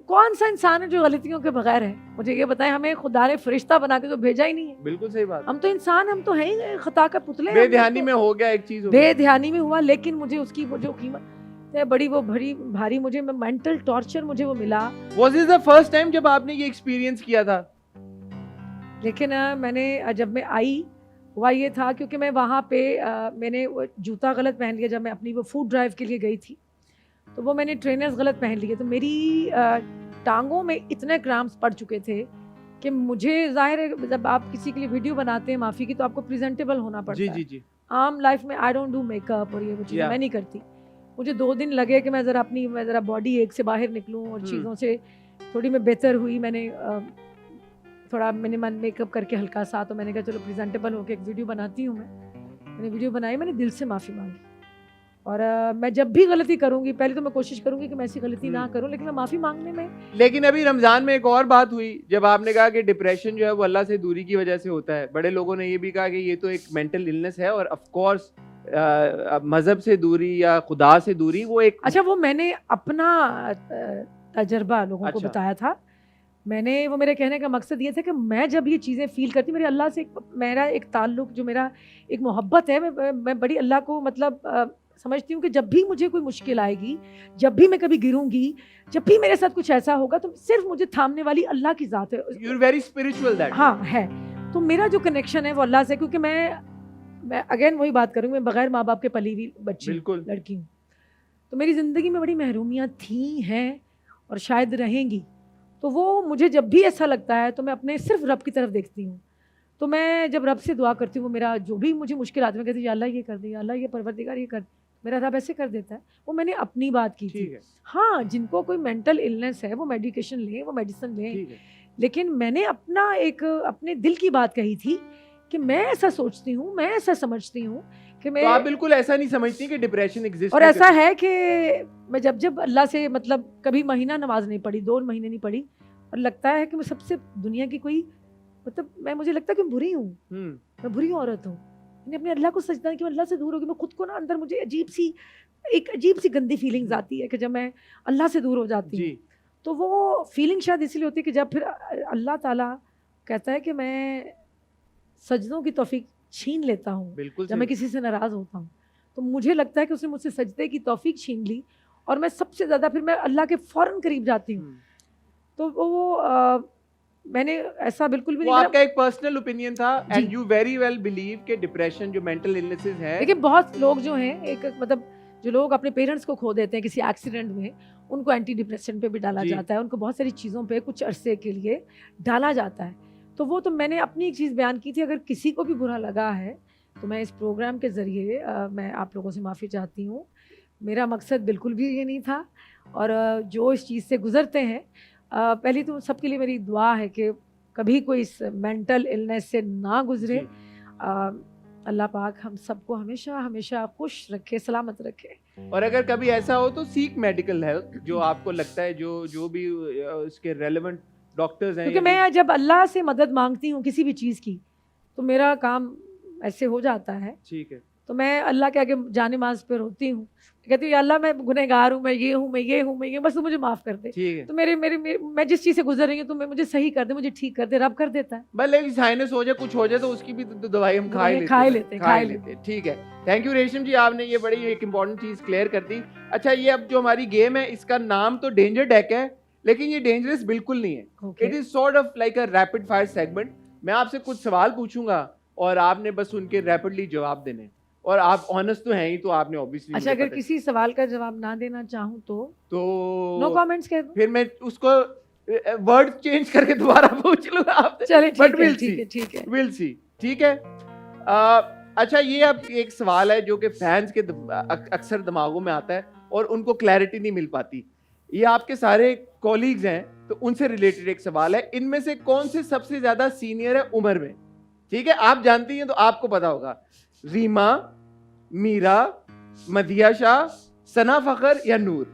कौन सा इंसान है जो गलतियों के बगैर है? मुझे ये बताएं, हमें खुदा ने फरिश्ता बना के तो भेजा ही नहीं है। बिल्कुल सही बात। हम तो इंसान, हम तो हैं ही खता का पुतले। बेध्यानी में हो गया, एक चीज हो गई। बेध्यानी में हुआ, लेकिन मुझे उसकी वो जो कीमत है बड़ी, वो बड़ी भारी, मुझे मेंटल टॉर्चर मुझे वो मिला। Was this the first time जब आपने ये एक्सपीरियंस किया था? लेकिन मैंने जब मैं आई, हुआ ये था क्योंकि मैं वहाँ पे मैंने वो जूता गलत पहन लिया जब मैं अपनी वो फूड ड्राइव के लिए गई थी, तो वो मैंने ट्रेनर्स गलत पहन लिए, तो मेरी टांगों में इतने क्रैम्प्स पड़ चुके थे कि मुझे, जाहिर है जब आप किसी के लिए वीडियो बनाते हैं माफ़ी की, तो आपको प्रेजेंटेबल होना पड़ता है। जी जी। आम लाइफ में आई डोंट डू मेकअप और ये वो चीज़ें मैं नहीं करती। मुझे 2 दिन लगे कि मैं ज़रा बॉडी एक से बाहर निकलूँ और चीज़ों से थोड़ी मैं बेहतर हुई। मैंने थोड़ा मिनिमल मेकअप करके हल्का सा, तो मैंने कहा चलो प्रेजेंटेबल होकर एक वीडियो बनाती हूँ। मैंने वीडियो बनाई, मैंने दिल से माफ़ी मांगी। और मैं जब भी गलती करूंगी पहले तो मैं कोशिश करूंगी कि मैं ऐसी गलती ना करूं, लेकिन मैं माफी मांगने में लेकिन अभी रमजान में एक और बात हुई जब आपने कहा कि डिप्रेशन जो है वो अल्लाह से दूरी की वजह से होता है। बड़े लोगों ने ये भी कहा कि ये तो एक मेंटल इलनेस है और ऑफ कोर्स मजहब से दूरी या खुदा से दूरी वो एक अच्छा वो मैंने अपना तजर्बा लोगों को अच्छा। बताया था। मैंने वो मेरे कहने का मकसद ये था कि मैं जब ये चीज़ें फील करती, मेरे अल्लाह से मेरा एक ताल्लुक, जो मेरा एक मोहब्बत है, मैं बड़ी अल्लाह को मतलब समझती हूँ कि जब भी मुझे कोई मुश्किल आएगी, जब भी मैं कभी गिरूंगी, जब भी मेरे साथ कुछ ऐसा होगा, तो सिर्फ मुझे थामने वाली अल्लाह की ज़ात है। You are very spiritual that. हाँ है। तो मेरा जो कनेक्शन है वो अल्लाह से, क्योंकि मैं अगेन वही बात करूँगी, मैं बगैर माँ बाप के पली हुई बच्ची बिल्कुल। लड़की हूँ। तो मेरी ज़िंदगी में बड़ी महरूमियाँ थी हैं और शायद रहेंगी। तो वो मुझे जब भी ऐसा लगता है तो मैं अपने सिर्फ रब की तरफ देखती हूँ। तो मैं जब रब से दुआ करती हूँ, वो मेरा जो भी मुझे मुश्किल आती है, मैं कहती हूँ या अल्लाह ये कर दे, या अल्लाह ये परवरदिगार ये कर दे, मेरा रब ऐसे कर देता है। वो मैंने अपनी बात की थी। ठीक है, हाँ, जिनको कोई मेंटल इलनेस है वो मेडिकेशन लें, वो मेडिसिन लें, ठीक है। लेकिन मैंने अपना एक अपने दिल की बात कही थी कि मैं ऐसा सोचती हूँ, मैं ऐसा समझती हूँ कि मैं तो आप बिल्कुल ऐसा नहीं समझती कि डिप्रेशन एग्जिस्ट और ऐसा है कि मैं जब अल्लाह से मतलब कभी महीना नमाज नहीं पढ़ी, 2 महीने नहीं पढ़ी, और लगता है कि मैं सबसे दुनिया की कोई मतलब मुझे लगता है कि मैं बुरी हूँ, मैं बुरी औरत हूँ। मैंने अपने अल्लाह को सजदा नहीं किया, अल्लाह से दूर हो गई। मैं खुद को ना अंदर मुझे एक अजीब सी गंदी फीलिंग्स आती है कि जब मैं अल्लाह से दूर हो जाती हूँ। जी। तो वो फीलिंग शायद इसलिए होती है कि जब फिर अल्लाह ताला कहता है कि मैं सजदों की तौफीक छीन लेता हूँ बिल्कुल जब मैं सही। किसी से नाराज़ होता हूँ। तो मुझे लगता है कि उसने मुझसे सजदे की तौफीक छीन ली और मैं सबसे ज़्यादा फिर मैं अल्लाह के फ़ौरन करीब जाती हूँ। तो वो मैंने ऐसा बिल्कुल भी वो नहीं आपका एक पर्सनल ओपिनियन था जी। And you very well believe कि डिप्रेशन जो मेंटल इलनेसेस है। देखिए बहुत लोग जो हैं एक मतलब जो लोग अपने पेरेंट्स को खो देते हैं किसी एक्सीडेंट में, उनको एंटी डिप्रेशन पे भी डाला जी। जाता है, उनको बहुत सारी चीज़ों पे कुछ अरसे के लिए डाला जाता है। तो वो तो मैंने अपनी एक चीज़ बयान की थी। अगर किसी को भी बुरा लगा है तो मैं इस प्रोग्राम के ज़रिए मैं आप लोगों से माफ़ी चाहती हूँ। मेरा मकसद बिल्कुल भी ये नहीं था। और जो इस चीज़ से गुज़रते हैं, पहली तो सबके लिए मेरी दुआ है कि कभी कोई इस मेंटल इलनेस से ना गुज़रे। जी। अल्लाह पाक हम सबको हमेशा हमेशा खुश रखे, सलामत रखे। और अगर कभी ऐसा हो तो सीक मेडिकल हेल्प, जो आपको लगता है जो भी उसके रेलेवेंट डॉक्टर्स हैं, क्योंकि मैं जब अल्लाह से मदद मांगती हूँ किसी भी चीज़ की तो मेरा काम ऐसे हो जाता है। ठीक है। तो मैं अल्लाह के आगे जाने माज़ पे रोती हूँ, कहती हूँ या अल्लाह मैं गुनहगार हूँ, मैं ये हूँ, मैं ये हूँ, मैं ये, बस तू मुझे माफ़ कर दे। ठीक है। तो मैं जिस चीज़ से गुजर रही हूँ तो मुझे सही कर दे, मुझे ठीक कर दे, रब कर देता है। भले साइनस हो जाए, कुछ हो जाए तो उसकी भी तो दवाई हम खा ही लेते हैं। ठीक है। थैंक यू रेशम जी, आपने ये बड़ी एक इम्पोर्टेंट चीज़ क्लियर कर दी। अच्छा, ये अब जो हमारी गेम है इसका नाम तो डेंजर डेक है, लेकिन ये डेंजरस बिल्कुल नहीं है। Okay. It is sort of like a rapid fire segment. मैं आपसे कुछ सवाल पूछूंगा और आपने बस उनके रैपिडली जवाब देने, और आप ऑनेस्ट तो हैं ही, तो आपने ऑब्वियसली अच्छा, अगर किसी सवाल का जवाब ना देना चाहूँ तो नो तो कमेंट्स कह दूँ? फिर मैं उसको वर्ड चेंज करके दोबारा पूछ लूंगा आपसे। चले But ठीक है, we'll ठीक see. है, ठीक है। विल सी। ठीक है। अच्छा, ये अब एक सवाल है जो कि फैंस के अक्सर दिमागों में आता है और उनको क्लैरिटी नहीं मिल पाती। ये आपके सारे कॉलीग्स हैं तो उनसे रिलेटेड एक सवाल है, इनमें से कौन से सबसे ज्यादा सीनियर है उम्र में? ठीक है, आप जानती हैं तो आपको पता होगा। रीमा, मीरा, मदिया शाह, सना फखर या नूर?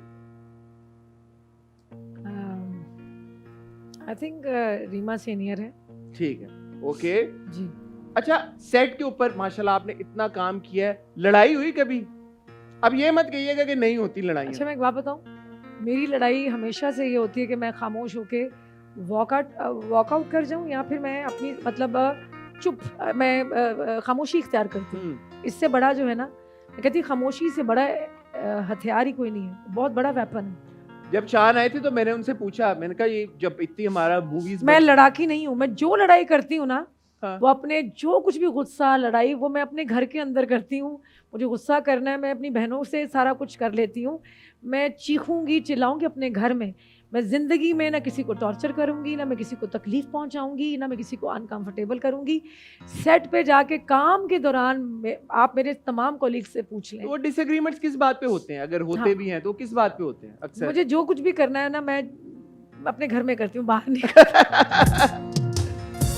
आई थिंक रीमा सीनियर है। ठीक है, ओके जी। अच्छा, सेट के ऊपर माशाल्लाह आपने इतना काम किया है, लड़ाई हुई कभी? अब ये मत कहिएगा कि नहीं होती लड़ाई। अच्छा, मैं एक बात बताऊं, मेरी लड़ाई हमेशा से ये होती है कि मैं खामोश होके वॉकआउट कर जाऊं या फिर मैं अपनी मतलब मैं खामोशी इख्तियार करती हूँ। इससे बड़ा जो है ना, मैं कहती हूँ खामोशी से बड़ा हथियार ही कोई नहीं है, बहुत बड़ा वेपन है। जब शान आए थे तो मैंने उनसे पूछा, मैंने कहा ये जब इतनी हमारा मूवीज मैं लड़ाकी नहीं हूँ, मैं जो लड़ाई करती हूँ ना, हाँ। वो अपने जो कुछ भी गुस्सा लड़ाई वो मैं अपने घर के अंदर करती हूँ। मुझे गुस्सा करना है, मैं अपनी बहनों से सारा कुछ कर लेती हूँ। मैं चीखूंगी, चिल्लाऊंगी अपने घर में। मैं ज़िंदगी में ना किसी को टॉर्चर करूंगी, ना मैं किसी को तकलीफ पहुंचाऊंगी, ना मैं किसी को अनकंफर्टेबल करूंगी। सेट पे जाके काम के दौरान आप मेरे तमाम कोलीग्स से पूछ लें। तो वो डिसएग्रीमेंट्स किस बात पे होते हैं, अगर होते हाँ। भी हैं तो किस बात पे होते हैं अक्सर? मुझे जो कुछ भी करना है ना, मैं अपने घर में करती हूँ, बाहर नहीं।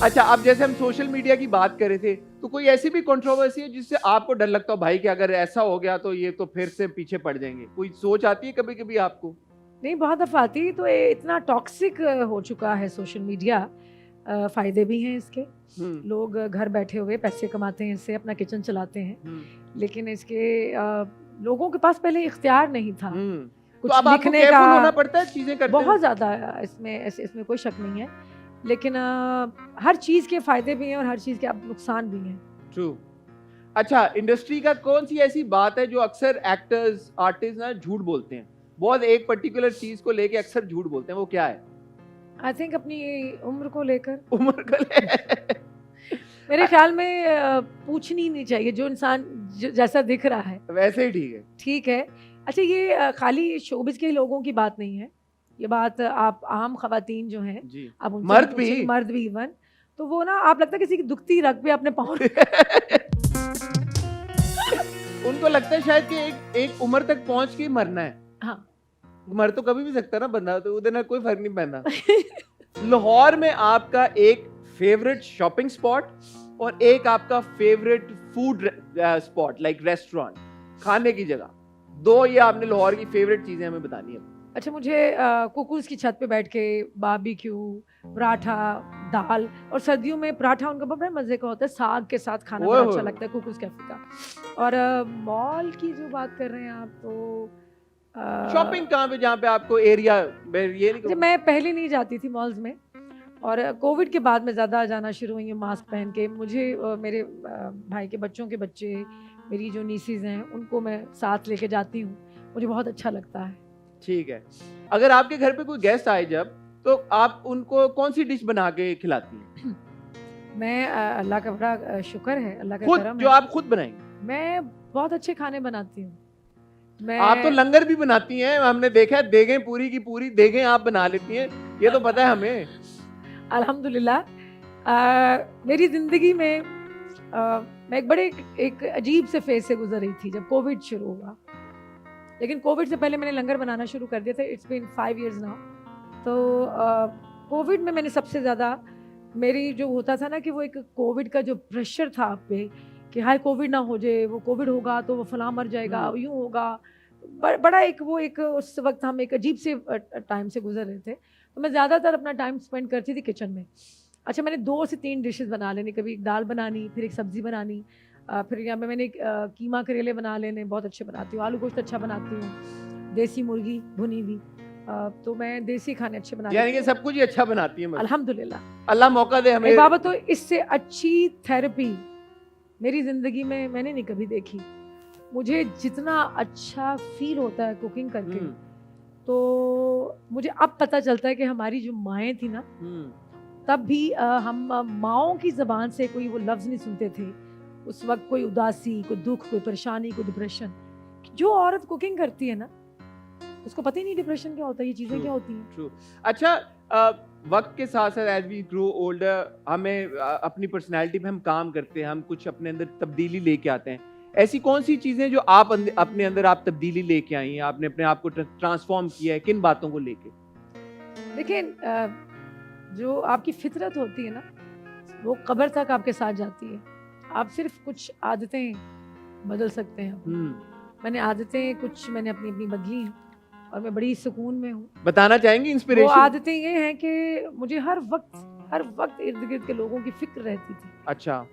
अच्छा, अब जैसे हम सोशल मीडिया की बात कर रहे थे, तो कोई ऐसी भी कंट्रोवर्सी है जिससे आपको डर लगता हो भाई कि अगर ऐसा हो गया तो ये तो फिर से पीछे पड़ जाएंगे, कोई सोच आती है कभी कभी आपको? नहीं, बहुत दफ़ा आती है, तो ये इतना टॉक्सिक हो चुका है सोशल मीडिया। फ़ायदे भी हैं इसके, लोग घर बैठे हुए पैसे कमाते हैं इससे, अपना किचन चलाते हैं, लेकिन इसके लोगों के पास पहले इख्तियार नहीं था तो कुछ अब आपको लिखने केयरफुल का। होना पड़ता है चीजें करते बहुत हैं। ज़्यादा इसमें कोई शक नहीं है, लेकिन हर चीज़ के फ़ायदे भी हैं और हर चीज़ के अब नुकसान भी हैं। ट्रू। अच्छा, इंडस्ट्री का कौन सी ऐसी बात है जो अक्सर एक्टर्स आर्टिस्ट ना झूठ बोलते हैं, बहुत एक पर्टिकुलर चीज को लेके अक्सर झूठ बोलते हैं, वो क्या है? आई थिंक अपनी उम्र को लेकर। उम्र को ले मेरे ख्याल में पूछनी ही नहीं चाहिए, जो इंसान जैसा दिख रहा है वैसे ही ठीक है। ठीक है। अच्छा, ये खाली शोबिज के लोगों की बात नहीं है, ये बात आप आम खवातीन जो हैं, जी, आप उनसे मर्द पूछिए, भी। मर्द भी इवन, तो वो ना आप लगता है किसी की दुखती रग पे अपने पाँव उनको लगता है शायद कि एक उम्र तक पहुंच के ही मरना है। हाँ। मर तो कभी भी सकता है ना बंदा, तो उधर ना कोई फर्क नहीं पैदा। लाहौर में आपका एक फेवरेट शॉपिंग स्पॉट और एक आपका favourite food spot like restaurant, खाने की जगह, दो ये आपने लाहौर की फेवरेट चीजें हमें बतानी है। अच्छा, मुझे कुकूज़ की छत पे बैठ के बारबेक्यू, पराठा, दाल, और सर्दियों में पराठा उनका बड़ा मज़े का होता है, साग के साथ खाना ओए बड़ा होए अच्छा होए। लगता है कुकूज़ कैफ़े का। और मॉल की जो बात कर रहे हैं आप, तो शॉपिंग कहाँ पे, जहाँ पे आपको एरिया, ये नहीं अच्छा, कहूँगा। मैं पहले नहीं जाती थी मॉल्स में, और कोविड के बाद में ज़्यादा जाना शुरू हुई हूँ मास्क पहन के। मुझे मेरे भाई के बच्चों के बच्चे, मेरी जो नीसीज़ हैं, उनको मैं साथ लेके जाती हूँ, मुझे बहुत अच्छा लगता है। ठीक है। अगर आपके घर पे कोई गेस्ट आए जब, तो आप उनको कौन सी डिश बना के खिलाती हैं? मैं अल्लाह का बड़ा शुक्र है, अल्लाह का खुद, करम जो है, आप खुद बनाएंगे? मैं बहुत अच्छे खाने बनाती हूँ। मैं आप तो लंगर भी बनाती हैं, हमने देखा है, देगें पूरी की पूरी देगें आप बना लेती हैं, ये तो पता है हमें। अल्हम्दुलिल्लाह। मेरी ज़िंदगी में मैं एक अजीब से फेज़ से गुज़र रही थी जब कोविड शुरू हुआ, लेकिन कोविड से पहले मैंने लंगर बनाना शुरू कर दिया था। It's been 5 years now. तो कोविड में मैंने सबसे ज़्यादा, मेरी जो होता था ना कि वो एक कोविड का जो प्रेशर था आप पे कि हाय कोविड ना हो जाए, वो कोविड होगा तो वो फलां मर जाएगा, यूँ होगा, बड़ा एक उस वक्त हम एक अजीब से टाइम से गुजर रहे थे। तो मैं ज़्यादातर अपना टाइम स्पेंड करती थी किचन में। अच्छा, मैंने 2 से 3 डिशेस बना लेनी, कभी एक दाल बनानी, फिर एक सब्ज़ी बनानी, फिर यहाँ पे मैंने कीमा करेले बना लेने, बहुत अच्छे बनाती हूँ, आलू गोश्त अच्छा बनाती हूँ, देसी मुर्गी भुनी हुई, तो मैं देसी खाने अच्छे बना यानी लेती कि हूँ, सब कुछ ही अच्छा बनाती है मतलब। अल्हम्दुलिल्लाह। अल्लाह मौका दे हमें। बाबा, तो इससे अच्छी थेरेपी मेरी ज़िंदगी में मैंने नहीं कभी देखी। मुझे जितना अच्छा फील होता है कुकिंग करके, तो मुझे अब पता चलता है कि हमारी जो माएँ थी ना, तब भी हम माँओं की ज़बान से कोई वो लफ्ज़ नहीं सुनते थे। उस वक्त कोई उदासी, कोई दुख, कोई परेशानी, कोई डिप्रेशन, जो औरत कुकिंग करती है ना, उसको पता ही नहीं डिप्रेशन क्या होता है, ये चीज़ें True, क्या होती हैं। ट्रू। अच्छा, वक्त के साथ साथ एज वी ग्रो ओल्डर, हमें अपनी पर्सनैलिटी पे हम काम करते हैं, हम कुछ अपने अंदर तब्दीली लेके आते हैं। ऐसी कौन सी चीजें जो आप अपने अंदर आप तब्दीली लेके आई हैं, आपने अपने आप को ट्रांसफॉर्म किया है, किन बातों को लेके? देखिए, जो आपकी फितरत होती है ना, वो कब्र तक आपके साथ जाती है। आप सिर्फ कुछ आदतें बदल सकते हैं अपनी। मैंने आदतें कुछ मैंने अपनी अपनी बदली हैं और मैं बड़ी सुकून में हूँ। बताना चाहेंगी वो इंस्पिरेशन? आदतें ये हैं कि मुझे हर वक्त इर्द गिर्द के लोगों की फिक्र रहती थी। अच्छा।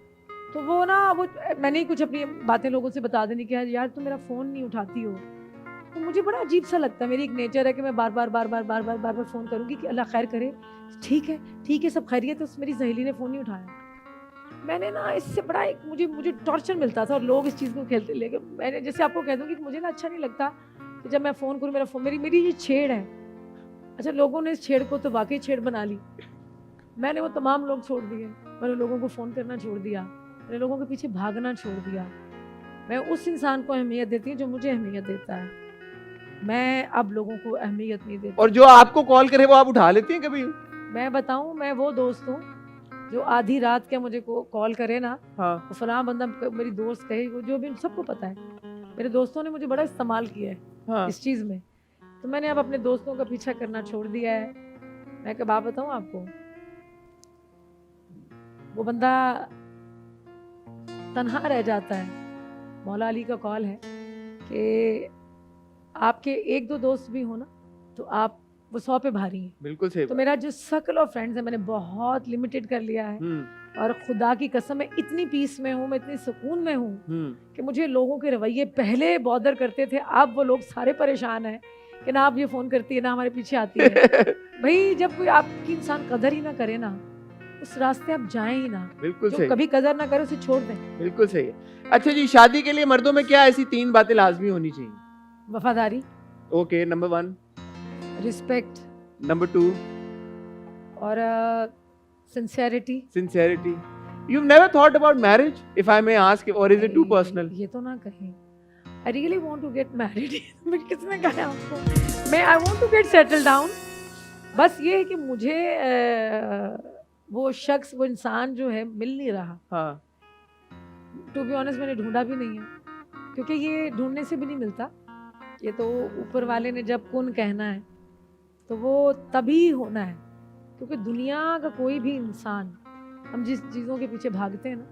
तो वो ना, वो मैंने ही कुछ अपनी बातें लोगों से बता देनी कि यार तुम मेरा फ़ोन नहीं उठाती हो, तो मुझे बड़ा अजीब सा लगता है। मेरी एक नेचर है कि मैं बार बार फ़ोन करूँगी कि अल्लाह खैर करे, ठीक है सब खैरियत है। तो मेरी सहेली ने फ़ोन नहीं उठाया। मैंने ना इससे बड़ा एक मुझे टॉर्चर मिलता था, और लोग इस चीज़ को खेलते लेके, मैंने जैसे आपको कह दूँगी कि मुझे ना अच्छा नहीं लगता कि जब मैं फ़ोन करूँ, मेरा फ़ोन मेरी ये छेड़ है। अच्छा, लोगों ने इस छेड़ को तो वाकई छेड़ बना ली। मैंने वो तमाम लोग छोड़ दिए, मैंने लोगों को फ़ोन करना छोड़ दिया, मैंने लोगों के पीछे भागना छोड़ दिया। मैं उस इंसान को अहमियत देती हूँ जो मुझे अहमियत देता है। मैं अब लोगों को अहमियत नहीं देती। और जो आपको कॉल करे वो आप उठा लेती हैं कभी? मैं बताऊँ, मैं वो दोस्त हूँ जो आधी रात के मुझे कॉल करे ना, हाँ। वो फलां बंदा मेरी दोस्त कहे, वो जो भी सबको पता है, मेरे दोस्तों ने मुझे बड़ा इस्तेमाल किया है हाँ। इस चीज़ में। तो मैंने अब अपने दोस्तों का पीछा करना छोड़ दिया है। मैं क्या बात बताऊँ आपको, वो बंदा तन्हा रह जाता है। मौला अली का कॉल है कि आपके एक दो दोस्त भी हो ना तो आप वो 100 पे भारी हैं। बिल्कुल सही तो बात। मेरा जो सर्कल ऑफ फ्रेंड्स है मैंने बहुत लिमिटेड कर लिया है और खुदा की कसम मैं इतनी पीस में हूँ, मैं इतनी सुकून में हूँ कि मुझे लोगों के रवैये पहले बॉदर करते थे, अब वो लोग सारे परेशान हैं कि ना आप ये फ़ोन करती है ना हमारे पीछे आती है। भाई जब कोई आपकी इंसान कदर ही ना करे ना उस रास्ते आप जाएं ही ना। बिल्कुल जो सही, कभी कदर ना करे उसे छोड़ दें। बिल्कुल सही है। अच्छा जी, शादी के लिए मर्दों में क्या ऐसी 3 बातें लाजमी होनी चाहिए? वफादारी, ओके, नंबर 1, रिस्पेक्ट नंबर 2, और sincerity. sincerity. You've never thought about marriage, if I may ask, or is it too personal? ये तो ना कहें। I really want to get married. मैं किसने कहा आपको? मैं I want to get settled down. बस ये है कि मुझे वो शख्स, वो इंसान जो है मिल नहीं रहा। हाँ, टू बी ऑनेस्ट मैंने ढूंढा भी नहीं है, क्योंकि ये ढूंढने से भी नहीं मिलता। ये तो ऊपर वाले ने जब कुन कहना है तो वो तभी होना है, क्योंकि दुनिया का कोई भी इंसान, हम जिस चीज़ों के पीछे भागते हैं ना,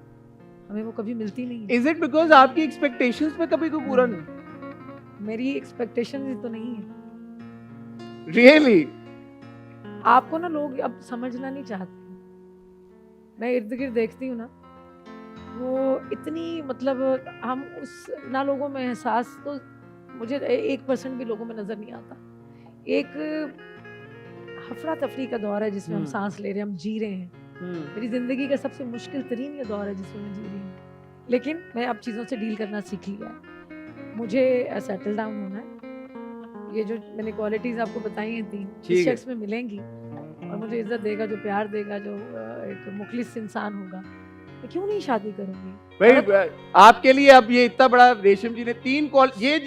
हमें वो कभी मिलती नहीं है। is it because आपकी expectations पे कभी कोई पूरा नहीं? मेरी एक्सपेक्टेशन तो नहीं है। Really? आपको ना लोग अब समझना नहीं चाहते। मैं इर्द गिर्द देखती हूँ ना, वो इतनी मतलब हम उस ना लोगों में एहसास तो मुझे 1% भी लोगों में नज़र नहीं आता। एक हफरा तफरी का दौर है जिसमें हम सांस ले रहे हैं, हम जी रहे हैं। मेरी ज़िंदगी का सबसे मुश्किल तरीन ये दौर है जिसमें मैं जी रही हूँ, लेकिन मैं अब चीज़ों से डील करना सीख लिया है। मुझे सेटल डाउन होना है। ये जो मैंने क्वालिटीज़ आपको बताई हैं 3, ठीक इस है। शख्स में मिलेंगी और मुझे इज्जत देगा, जो प्यार देगा, जो एक मुखलिस इंसान होगा, मैं क्यों नहीं शादी करूँगी? भाई आपके लिए अब ये इतना बड़ा, रेशम जी ने 3 कॉल, ये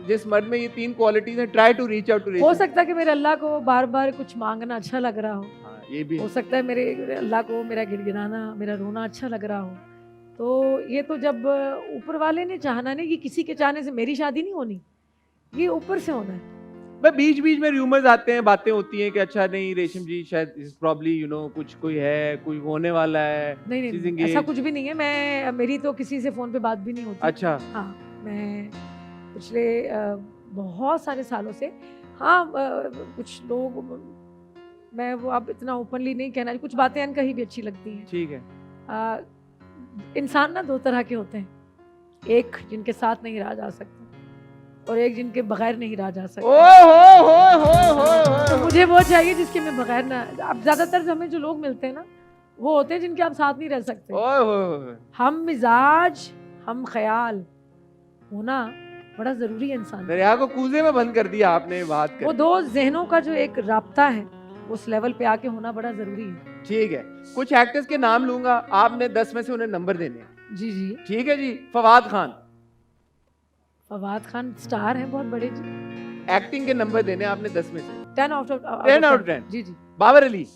जिस मर्द में ये 3 क्वालिटीज हैं, try to reach out to Resham. हो सकता है कि मेरे अल्लाह को बार बार कुछ मांगना अच्छा लग रहा हो। हाँ, ये भी हो सकता है मेरे अल्लाह को मेरा गिड़गिड़ाना, मेरा रोना अच्छा लग रहा हो। तो ये तो जब ऊपर वाले ने चाहना नहीं कि किसी के चाहने से मेरी शादी नहीं होनी, ये ऊपर से होना है। मैं बीच बीच में रूमर्स आते हैं, बातें होती हैं कि अच्छा नहीं रेशम जी शायद प्रॉब्ली कुछ कोई है, कोई होने वाला है। नहीं She's नहीं, ऐसा engaged. कुछ भी नहीं है। मेरी तो किसी से फ़ोन पे बात भी नहीं होती। अच्छा, हाँ, मैं पिछले बहुत सारे सालों से, हाँ, कुछ लोग, मैं वो अब इतना ओपनली नहीं कहना, कुछ बातें अनकही भी अच्छी लगती हैं। ठीक है। इंसान ना 2 तरह के होते हैं, एक जिनके साथ नहीं रहा जा सकता और एक जिनके बगैर नहीं रहा जा सकता। तो मुझे वो चाहिए जिसके मैं बगैर ना। अब ज़्यादातर हमें जो लोग मिलते हैं ना, वो होते हैं जिनके आप साथ नहीं रह सकते। हम मिजाज, हम ख्याल होना बड़ा ज़रूरी है इंसान। दरिया को कूजे में बंद कर दिया आपने बात कर। वो 2 जहनों का जो एक राब्ता है, उस लेवल पे आके होना बड़ा ज़रूरी है। ठीक है, कुछ एक्टर्स के नाम लूंगा, आपने 10 में से उन्हें नंबर देने हैं। जी जी। ठीक है जी। फवाद खान, फवाद खान स्टार हैं बहुत बड़े जी। एक्टिंग के नंबर देने हैं आपने 10 में से। 10 आउट ऑफ 10। जी जी। बाबर अली,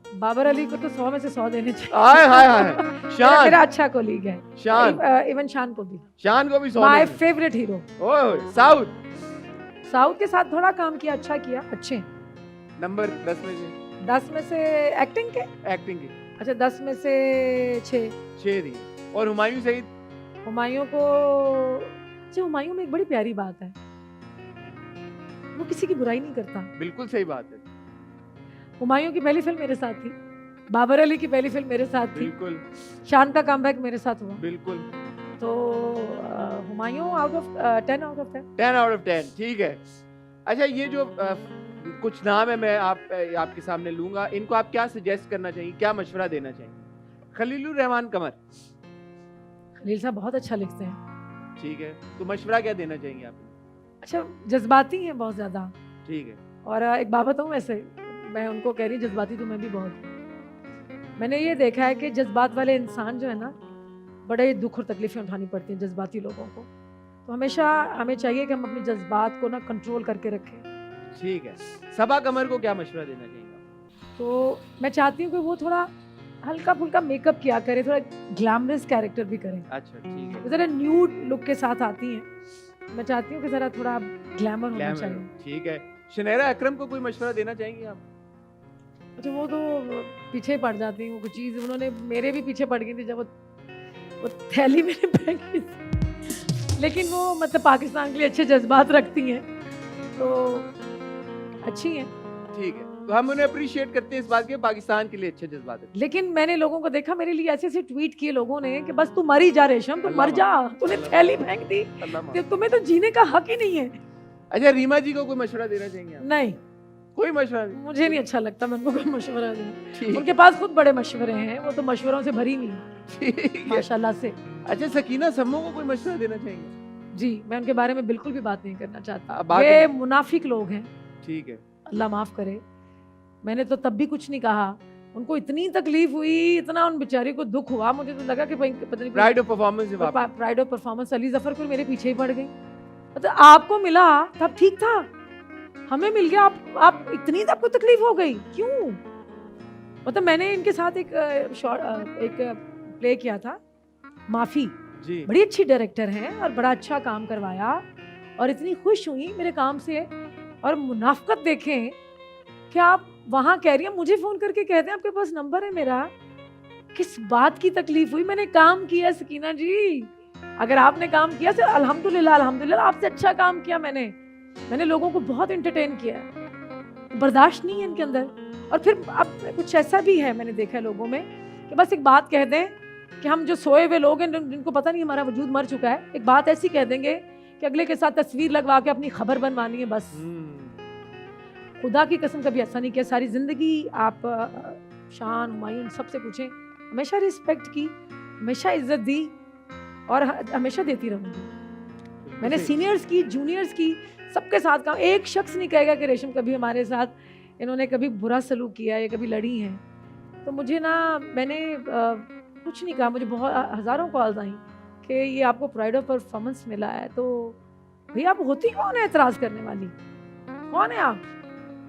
बाबर अली को तो 100 में से 100 देने चाहिए। हाय हाय हाय। मेरा शान, अच्छा कोलीग है। शान, इवन शान को भी। शान को भी 100 माय देने हैं। Favourite hero. Oh, south, south के साथ थोड़ा काम किया, अच्छा किया, अच्छे। नंबर 10 में से। 10 में से एक्टिंग के, एक्टिंग की अच्छा 10 में से 6। 6 दिए। और हुमायूं सईद, हुमायूं को, अच्छा हुमायूं में एक बड़ी प्यारी बात है, वो किसी की बुराई नहीं करता। बिल्कुल सही बात है। हुमायूं की पहली फिल्म मेरे साथ थी, बाबर अली की पहली फिल्म मेरे साथ थी, बिल्कुल शान का कमबैक मेरे साथ हुआ। बिल्कुल। तो Humayun out of 10 out of 10। 10 out of 10। ठीक है। अच्छा, ये जो कुछ नाम है मैं आपके सामने लूंगा, इनको आप क्या सजेस्ट करना चाहिए, क्या मशवरा देना चाहिए? खलीलुर रहमान कमर, खलील साहब बहुत अच्छा लिखते हैं। ठीक है, तो मशवरा क्या देना चाहेंगे आप? अच्छा, जज्बाती हैं बहुत ज़्यादा। ठीक है। और एक बात बताऊँ, वैसे मैं उनको कह रही जज्बाती तो मैं भी बहुत हूँ। मैंने ये देखा है कि जज्बात वाले इंसान जो है ना, बड़े दुख और तकलीफ़ें उठानी पड़ती हैं जज्बाती लोगों को। तो हमेशा हमें चाहिए कि हम अपने जज्बात को ना कंट्रोल करके रखें। ठीक है। सबा कमर को क्या मशवरा देना चाहिए? तो मैं चाहती हूँ कि वो थोड़ा हल्का फुल्का मेकअप किया करे, थोड़ा ग्लैमरस कैरेक्टर भी करें। अच्छा, ठीक है। ज़रा न्यूड लुक के साथ आती हैं, मैं चाहती हूँ कि ज़रा थोड़ा ग्लैमर होना ग्लैमर, चाहिए। ठीक है। शनैरा अकरम को कोई मशवरा देना चाहेंगे आप? अच्छा, वो तो पीछे पड़ जाती हैं, वो कुछ चीज़ उन्होंने मेरे भी पीछे पड़ गई थी जब वो वो थैली मैंने फेंकी थी। लेकिन वो मतलब पाकिस्तान के लिए अच्छे जज्बात रखती हैं, तो अच्छी हैं। ठीक है, तो हम उन्हें अप्रिशिएट करते हैं इस बात के, पाकिस्तान के लिए अच्छे जज्बात है। लेकिन मैंने लोगों को देखा, मेरे लिए ऐसे ऐसे ट्वीट किए लोगों ने कि बस तू मर ही जा रेशम, तू मर जा, तूने थैली फेंक दी, अल्लाह माफ़। कि तुम्हें तो जीने का हक ही नहीं है। अच्छा, रीमा जी को कोई मशवरा देना चाहेंगे आप? नहीं, कोई मशवरा नहीं? मुझे नहीं अच्छा लगता मैं उनको कोई मशवरा दूं। ठीक उनके पास खुद बड़े मशवरे हैं, वो तो मशवरों से भरी हुई है ठीक है। माशाल्लाह से। अच्छा, सकीना सम्मो को कोई मशवरा देना चाहेंगे? जी, मैं उनके बारे में बिल्कुल भी बात नहीं करना चाहता। बात ये नहीं। मुनाफिक लोग हैं, ठीक है। अल्लाह माफ करे। मैंने तो तब भी कुछ नहीं कहा, उनको इतनी तकलीफ हुई, इतना उन बेचारी को दुख हुआ, मुझे तो लगा कि भाई पता नहीं प्राइड ऑफ परफॉर्मेंस से वापस। Pride of performance Ali Zafar को मेरे पीछे ही पड़ गई। मतलब आपको मिला तब ठीक था, हमें मिल गया, आप इतनी आपको तकलीफ हो गई क्यों? मतलब मैंने इनके साथ एक प्ले किया था, माफी, जी बड़ी अच्छी डायरेक्टर हैं और बड़ा अच्छा काम करवाया और इतनी खुश हुई मेरे काम से। और मुनाफकत देखें कि आप वहां कह रही हैं, मुझे फोन करके कहते हैं आपके पास नंबर है मेरा, किस बात की तकलीफ हुई? मैंने काम किया सकीना जी, अगर आपने काम किया तो अल्हम्दुलिल्लाह, अल्हम्दुलिल्लाह, आपसे अच्छा काम किया मैंने लोगों को बहुत एंटरटेन किया है। बर्दाश्त नहीं है इनके अंदर। और फिर अब कुछ ऐसा भी है, मैंने देखा है लोगों में कि बस एक बात कह दें कि हम जो सोए हुए लोग हैं जिनको पता नहीं हमारा वजूद मर चुका है, एक बात ऐसी कह देंगे कि अगले के साथ तस्वीर लगवा के अपनी खबर बनवानी है बस। खुदा की कसम कभी ऐसा नहीं किया। सारी जिंदगी आप शान, हुमायूं सबसे पूछें, हमेशा रिस्पेक्ट की, हमेशा इज्जत दी और हमेशा देती रहूंगी। मैंने सीनियर्स की, जूनियर्स की, सबके साथ काम। एक शख्स नहीं कहेगा कि रेशम कभी हमारे साथ इन्होंने कभी बुरा सलूक किया या कभी लड़ी हैं। तो मुझे ना, मैंने कुछ नहीं कहा, मुझे बहुत हज़ारों कॉल्स आई कि ये आपको प्राइड ऑफ परफॉर्मेंस मिला है, तो भैया आप होती कौन है एतराज़ करने वाली, कौन है आप?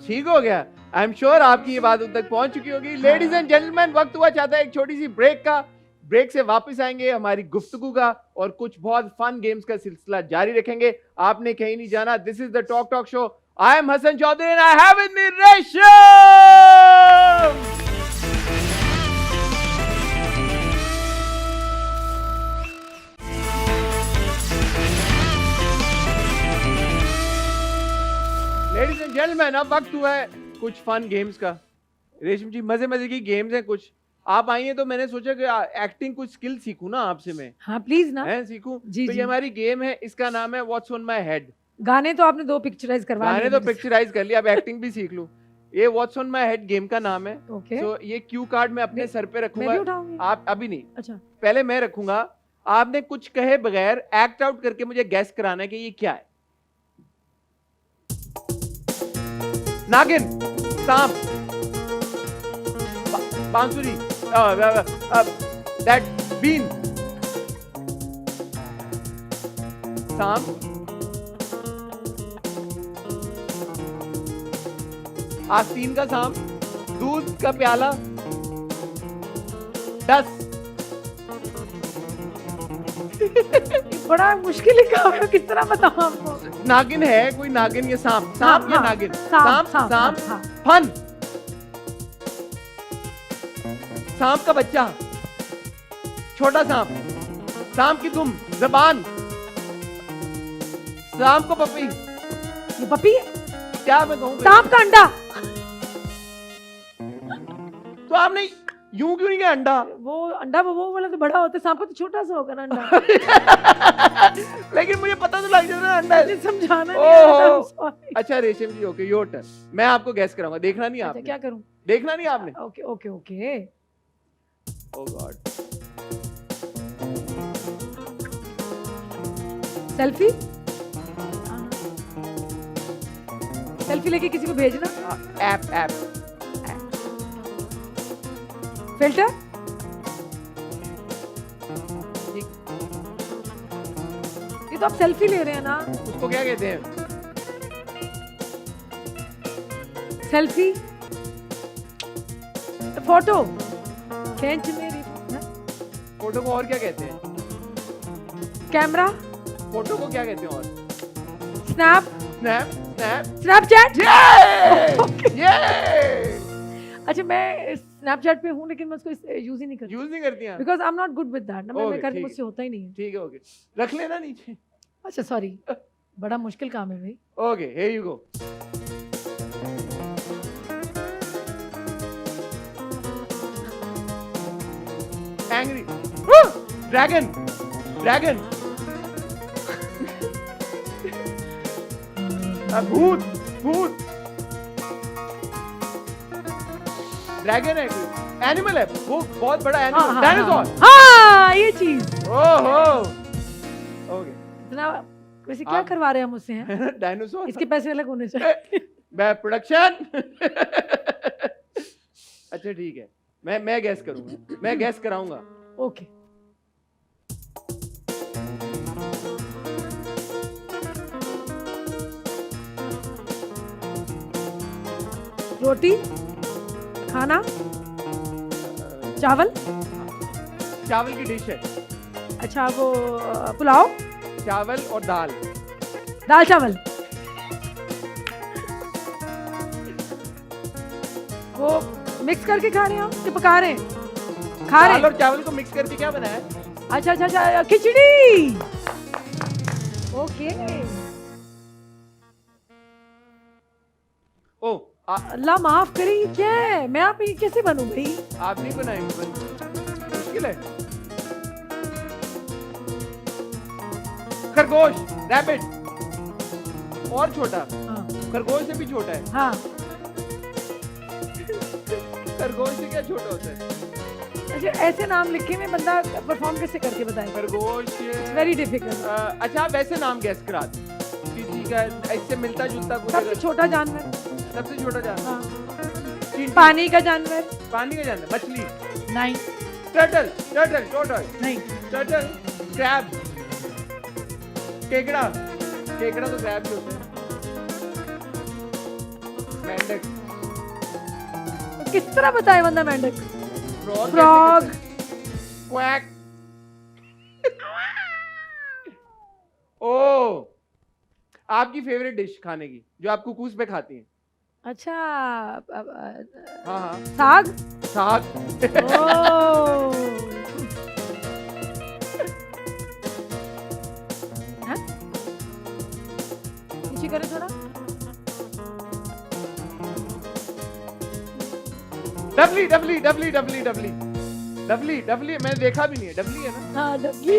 ठीक हो गया। आई एम श्योर आपकी ये बात उन तक पहुंच चुकी होगी। लेडीज एंड जेंटलमैन, वक्त हुआ चाहता है एक छोटी सी ब्रेक का। ब्रेक से वापस आएंगे, हमारी गुफ्तगू का और कुछ बहुत फन गेम्स का सिलसिला जारी रखेंगे। आपने कहीं नहीं जाना। This is the talk talk show. I am Hasan Chaudhry and I have with me Resham. Ladies and gentleman, अब वक्त हुआ है कुछ फन गेम्स का। रेशम जी, मजे मजे की गेम्स हैं कुछ। आप आई हैं तो मैंने सोचा कि एक्टिंग कुछ स्किल सीखूं ना आपसे मैं। हाँ प्लीज ना। हैं सीखूं? जी, तो जी। ये हमारी गेम है, इसका नाम है व्हाट्स ऑन माय हेड। गाने तो आपने 2 पिक्चराइज करवा गाने लिए तो मेरे से। पिक्चराइज कर लिया, अब एक्टिंग भी सीख लूं। ये what's on my head game का नाम है। ओके, तो ये क्यू कार्ड मैं अपने सर पे मैं भी रखूंगा। उठाऊंगी। आप अभी नहीं, अच्छा, पहले मैं रखूंगा। आपने कुछ कहे बगैर एक्ट आउट करके मुझे गैस कराना है कि ये क्या है। नागिन, सांप, बांसुरी, दैट बीन, सांप, आस्तीन का सांप, दूध का प्याला, 10। बड़ा मुश्किल है काम है, कितना बताऊं आपको? नागिन है कोई, नागिन या सांप, सांप या नागिन, सांप, सांप, हाँ। फन, सांप का बच्चा, छोटा सांप, सांप की दुम, जबान, सांप को पपी, ये पपी है? क्या मैं कहूँ? सांप का अंडा। तो आपने यूं क्यों नहीं कहा अंडा? वो अंडा वो वाला तो बड़ा होता है, सांप का तो छोटा सा होगा ना अंडा। लेकिन मुझे पता तो लग जाता है अंडा है। मुझे समझाना नहीं ओहो। आता, I'm sorry। अच्छा रेशम जी, ओके योर टर्न। मैं आपको गैस कराऊंगा, देखना नहीं अच्छा, आपने। क्या करूं? देखना नहीं आपने। Okay okay okay. Oh God. Selfie, selfie लेके किसी को भेजना। ऐप, फिल्टर, ये तो आप सेल्फी ले रहे हैं ना। उसको क्या कहते हैं? सेल्फी, फोटो खींच मेरी, फोटो को और क्या कहते हैं? कैमरा, फोटो को क्या कहते हैं और? Snap, snap, Snapchat. ये! अच्छा, मैं स्नैपचैट पे हूँ लेकिन मैं उसको यूज ही नहीं करती यूज नहीं करती हैं because I am not good with that ना मैं Okay, करती ठीक मुझसे होता ही नहीं है ठीक है ओके रख लेना नीचे अच्छा सॉरी बड़ा मुश्किल काम है भाई okay here you go angry dragon dragon भूत भूत ड्रैगन है कोई एनिमल है वो बहुत बड़ा एनिमल डायनासोर हाँ ये चीज ओहो ओके इतना वैसे क्या आप- करवा रहे हैं मुझसे हैं डायनासोर इसके पैसे अलग होने चाहिए मैं प्रोडक्शन अच्छा ठीक है मैं गैस करूंगा मैं गैस कराऊंगा ओके रोटी खाना चावल चावल की डिश है अच्छा वो पुलाव चावल और दाल दाल चावल वो मिक्स करके खा रहे हैं हम कि पका रहे हैं खा रहे दाल हैं और चावल को मिक्स करके क्या बनाया अच्छा अच्छा अच्छा खिचड़ी ओके ओ अल्लाह माफ करे ये क्या है मैं आप ये कैसे बनूं भाई आप नहीं बनाएंगे मुश्किल है खरगोश रैबिट और छोटा हाँ खरगोश से भी छोटा है हाँ खरगोश से क्या छोटा होता है अच्छा ऐसे नाम लिखे में बंदा परफॉर्म कैसे करके बताए खरगोश वेरी डिफिकल्ट अच्छा आप वैसे नाम गैस करा दो किसी का इससे मिलता जुलता कुछ सबसे अगर छोटा जानवर सबसे छोटा जानवर हाँ चींटी, पानी का जानवर पानी का जानवर मछली नहीं टर्टल टर्टल टोटल नहीं टर्टल क्रैब केकड़ा केकड़ा तो क्रैब ही होता है मेंढक तो किस तरह बताए बंदा मेंढक फ्रॉग फ्रॉग क्वैक ओ आपकी फेवरेट डिश खाने की जो आप कुकूस पे खाती हैं अच्छा हाँ हाँ साग साग ओ हाँ? नीचे करें थोड़ा डबली डबली डबली डबली डबली डबली डबली मैंने देखा भी नहीं है डबली है ना हाँ डबली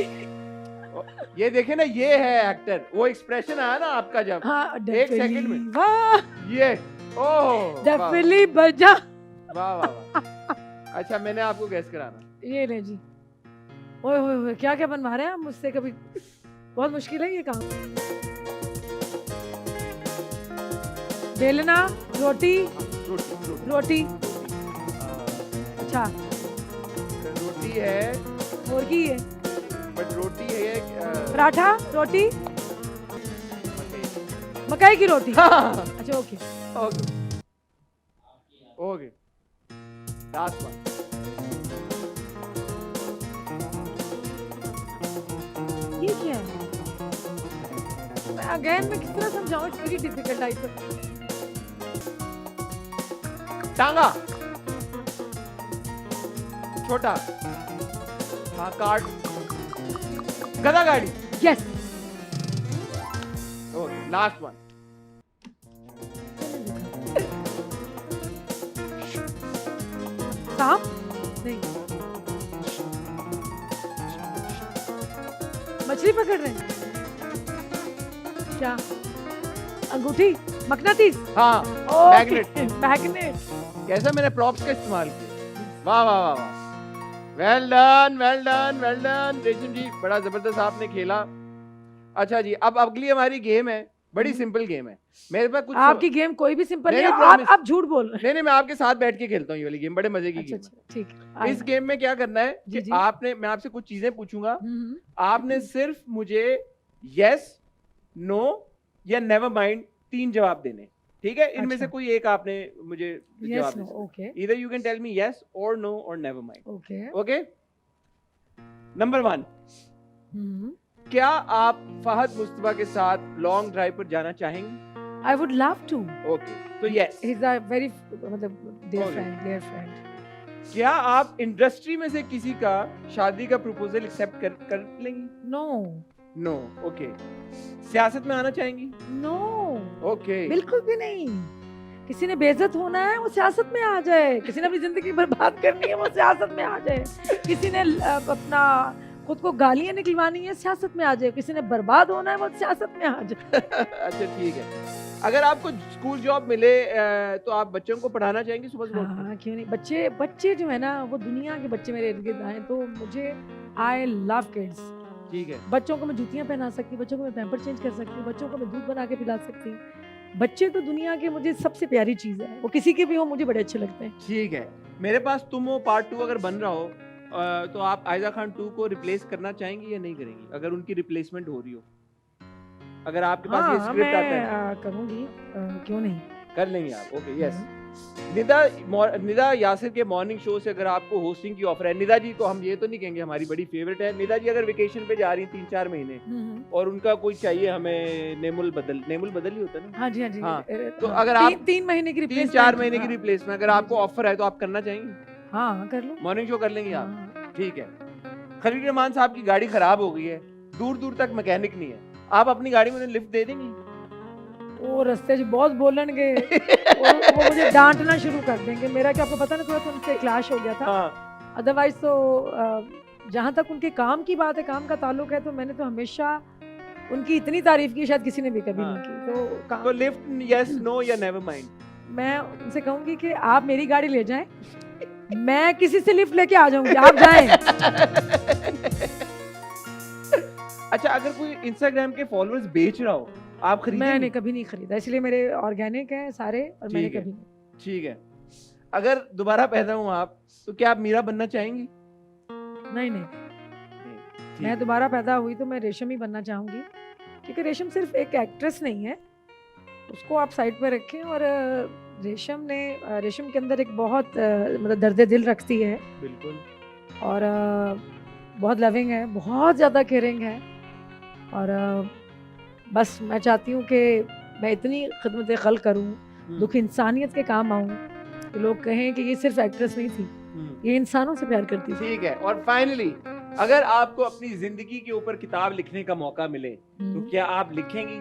ये देखे ना ये है एक्टर वो एक्सप्रेशन आया ना आपका जब हाँ एक सेकंड में। वाह ये ओह डबली बजा वाह वाह वाह अच्छा मैंने आपको गैस कराना ये ले जी ओए होए होए क्या क्या बनवा रहे हैं आप मुझसे कभी बहुत मुश्किल है ये काम बेलना रोटी रोटी रोटी रोटी अच्छा रोटी है मुर्गी है बट रोटी है पराठा रोटी मकई। मकई की रोटी हाँ अच्छा okay okay okay last one ये क्या है अगेन मैं किस तरह समझाऊं इट्स वेरी डिफिकल्ट आई तो टांगा छोटा हाँ कार्ड गधा गाड़ी यस ओके लास्ट वन सांप नहीं मछली पकड़ रहे हैं क्या अंगूठी मकनातीस हाँ मैग्नेट मैग्नेट कैसा मैंने प्रॉप्स का इस्तेमाल किया वाह वाह वाह वाह well done well done well done रेशम जी बड़ा जबरदस्त आपने खेला अच्छा जी अब अगली हमारी गेम है बड़ी सिंपल गेम है मेरे पास कुछ आपकी गेम कोई भी सिंपल नहीं, नहीं है promise। आप झूठ बोल रहे नहीं नहीं मैं आपके साथ बैठ के खेलता हूँ ये वाली गेम बड़े मजे की हैं अच्छा गेम अच्छा ठीक है इस गेम में क्या करना है जी, कि जी। आपने मैं आपसे कुछ चीजें पूछूंगा हम्म, आपने सिर्फ मुझे यस नो या नेवर माइंड 3 जवाब देने ठीक है इनमें से अच्छा। कोई एक आपने मुझे यस जवाब नो देना okay either you can tell me yes or no or never mind okay okay number 1 हम्म क्या आप फहद मुस्तफा के साथ लॉन्ग ड्राइव पर जाना चाहेंगे I would love to okay तो yes he is a very मतलब dear Okay. friend क्या आप इंडस्ट्री में से किसी का शादी का प्रपोजल एक्सेप्ट कर लेंगी? No no, okay. सियासत में आना चाहेंगी? No, okay. बिल्कुल भी नहीं। किसी ने बेइज्जत होना है वो सियासत में आ जाए, किसी ने अपनी जिंदगी बर्बाद करनी है वो सियासत में आ जाए, किसी ने अपना खुद को गालियां निकलवानी है सियासत में आ जाए, किसी ने बर्बाद होना है वो सियासत में आ जाए। अच्छा ठीक है। अगर आपको स्कूल जॉब मिले तो आप बच्चों को पढ़ाना चाहेंगी सुबह सुबह? हाँ क्यों नहीं, बच्चे जो है ना वो दुनिया के बच्चे मेरे इर्द गिर्द आए तो मुझे आई लव किड्स। ठीक है। बच्चों को मैं जूतियां पहना सकती हूँ, बच्चों को मैं पैम्पर चेंज कर सकती हूँ, बच्चों को मैं दूध बना के पिला सकती हूँ। बच्चे तो दुनिया के मुझे सबसे प्यारी चीज है, वो किसी के भी हो मुझे बड़े अच्छे लगते हैं। ठीक है। मेरे पास तुम हो पार्ट 2 अगर बन रहा हो तो आप आयजा खान 2 को रिप्लेस करना चाहेंगी या नहीं करेंगी, अगर उनकी रिप्लेसमेंट हो रही हो? अगर आपके पास ये हाँ स्क्रिप्ट आता मैं है करूँगी, क्यों नहीं। कर लेंगे आप? Okay, yes. निदा यासिर के मॉर्निंग शो से अगर आपको होस्टिंग की ऑफर है, निदा जी को हम ये तो नहीं कहेंगे हमारी बड़ी फेवरेट है, निदा जी अगर वेकेशन पे जा रही हैं 3-4 महीने और उनका कोई चाहिए हमें नेमुल बदल ही होता है ना? हाँ जी हाँ जी। हाँ, तो हाँ, अगर आप 3 महीने की 3-4 महीने की हाँ। रिप्लेसमेंट अगर आपको ऑफर है तो आप करना चाहेंगे? हाँ कर लो। मॉर्निंग शो कर लेंगे आप? हाँ। ठीक है। खलील रहमान साहब की गाड़ी खराब हो गई है, दूर दूर तक मैकेनिक नहीं है, आप अपनी गाड़ी में उन्हें लिफ्ट दे देंगी? वो रास्ते से बहुत बोलणगे वो मुझे डांटना शुरू कर देंगे। मेरा क्या आपको पता ना, थोड़ा सा उनसे क्लैश हो गया था। हाँ। अदरवाइज तो जहाँ तक उनके काम की बात है, काम का ताल्लुक है, तो मैंने तो हमेशा उनकी इतनी तारीफ की शायद किसी ने भी कभी नहीं की। तो लिफ्ट यस नो या नेवर माइंड? मैं उनसे कहूंगी कि आप मेरी गाड़ी ले जाएं, मैं किसी से लिफ्ट लेके आ जाऊंगी, आप जाएं। अच्छा, अगर कोई इंस्टाग्राम के फॉलोअर्स बेच रहा हो, आप खरीदेंगे? मैंने कभी नहीं खरीदा, इसलिए मेरे ऑर्गेनिक हैं सारे, और मैंने कभी नहीं। ठीक है। अगर दोबारा पैदा हूं आप, तो क्या आप मीरा बनना चाहेंगी? नहीं नहीं, मैं दोबारा पैदा हुई तो मैं रेशम ही बनना चाहूंगी, क्योंकि रेशम सिर्फ एक एक्ट्रेस नहीं है, उसको आप साइड पर रखें। और रेशम के अंदर एक बहुत मतलब दर्द दिल रखती है। बिल्कुल। और बहुत लविंग है, बहुत ज़्यादा केयरिंग है। और बस मैं चाहती हूँ कि मैं इतनी खिदमत खल्क करूँ, दुख इंसानियत के काम आऊँ, कि लोग कहें कि ये सिर्फ एक्ट्रेस नहीं थी, ये इंसानों से प्यार करती थी। ठीक है। और फाइनली, अगर आपको अपनी जिंदगी के ऊपर किताब लिखने का मौका मिले तो क्या आप लिखेंगी?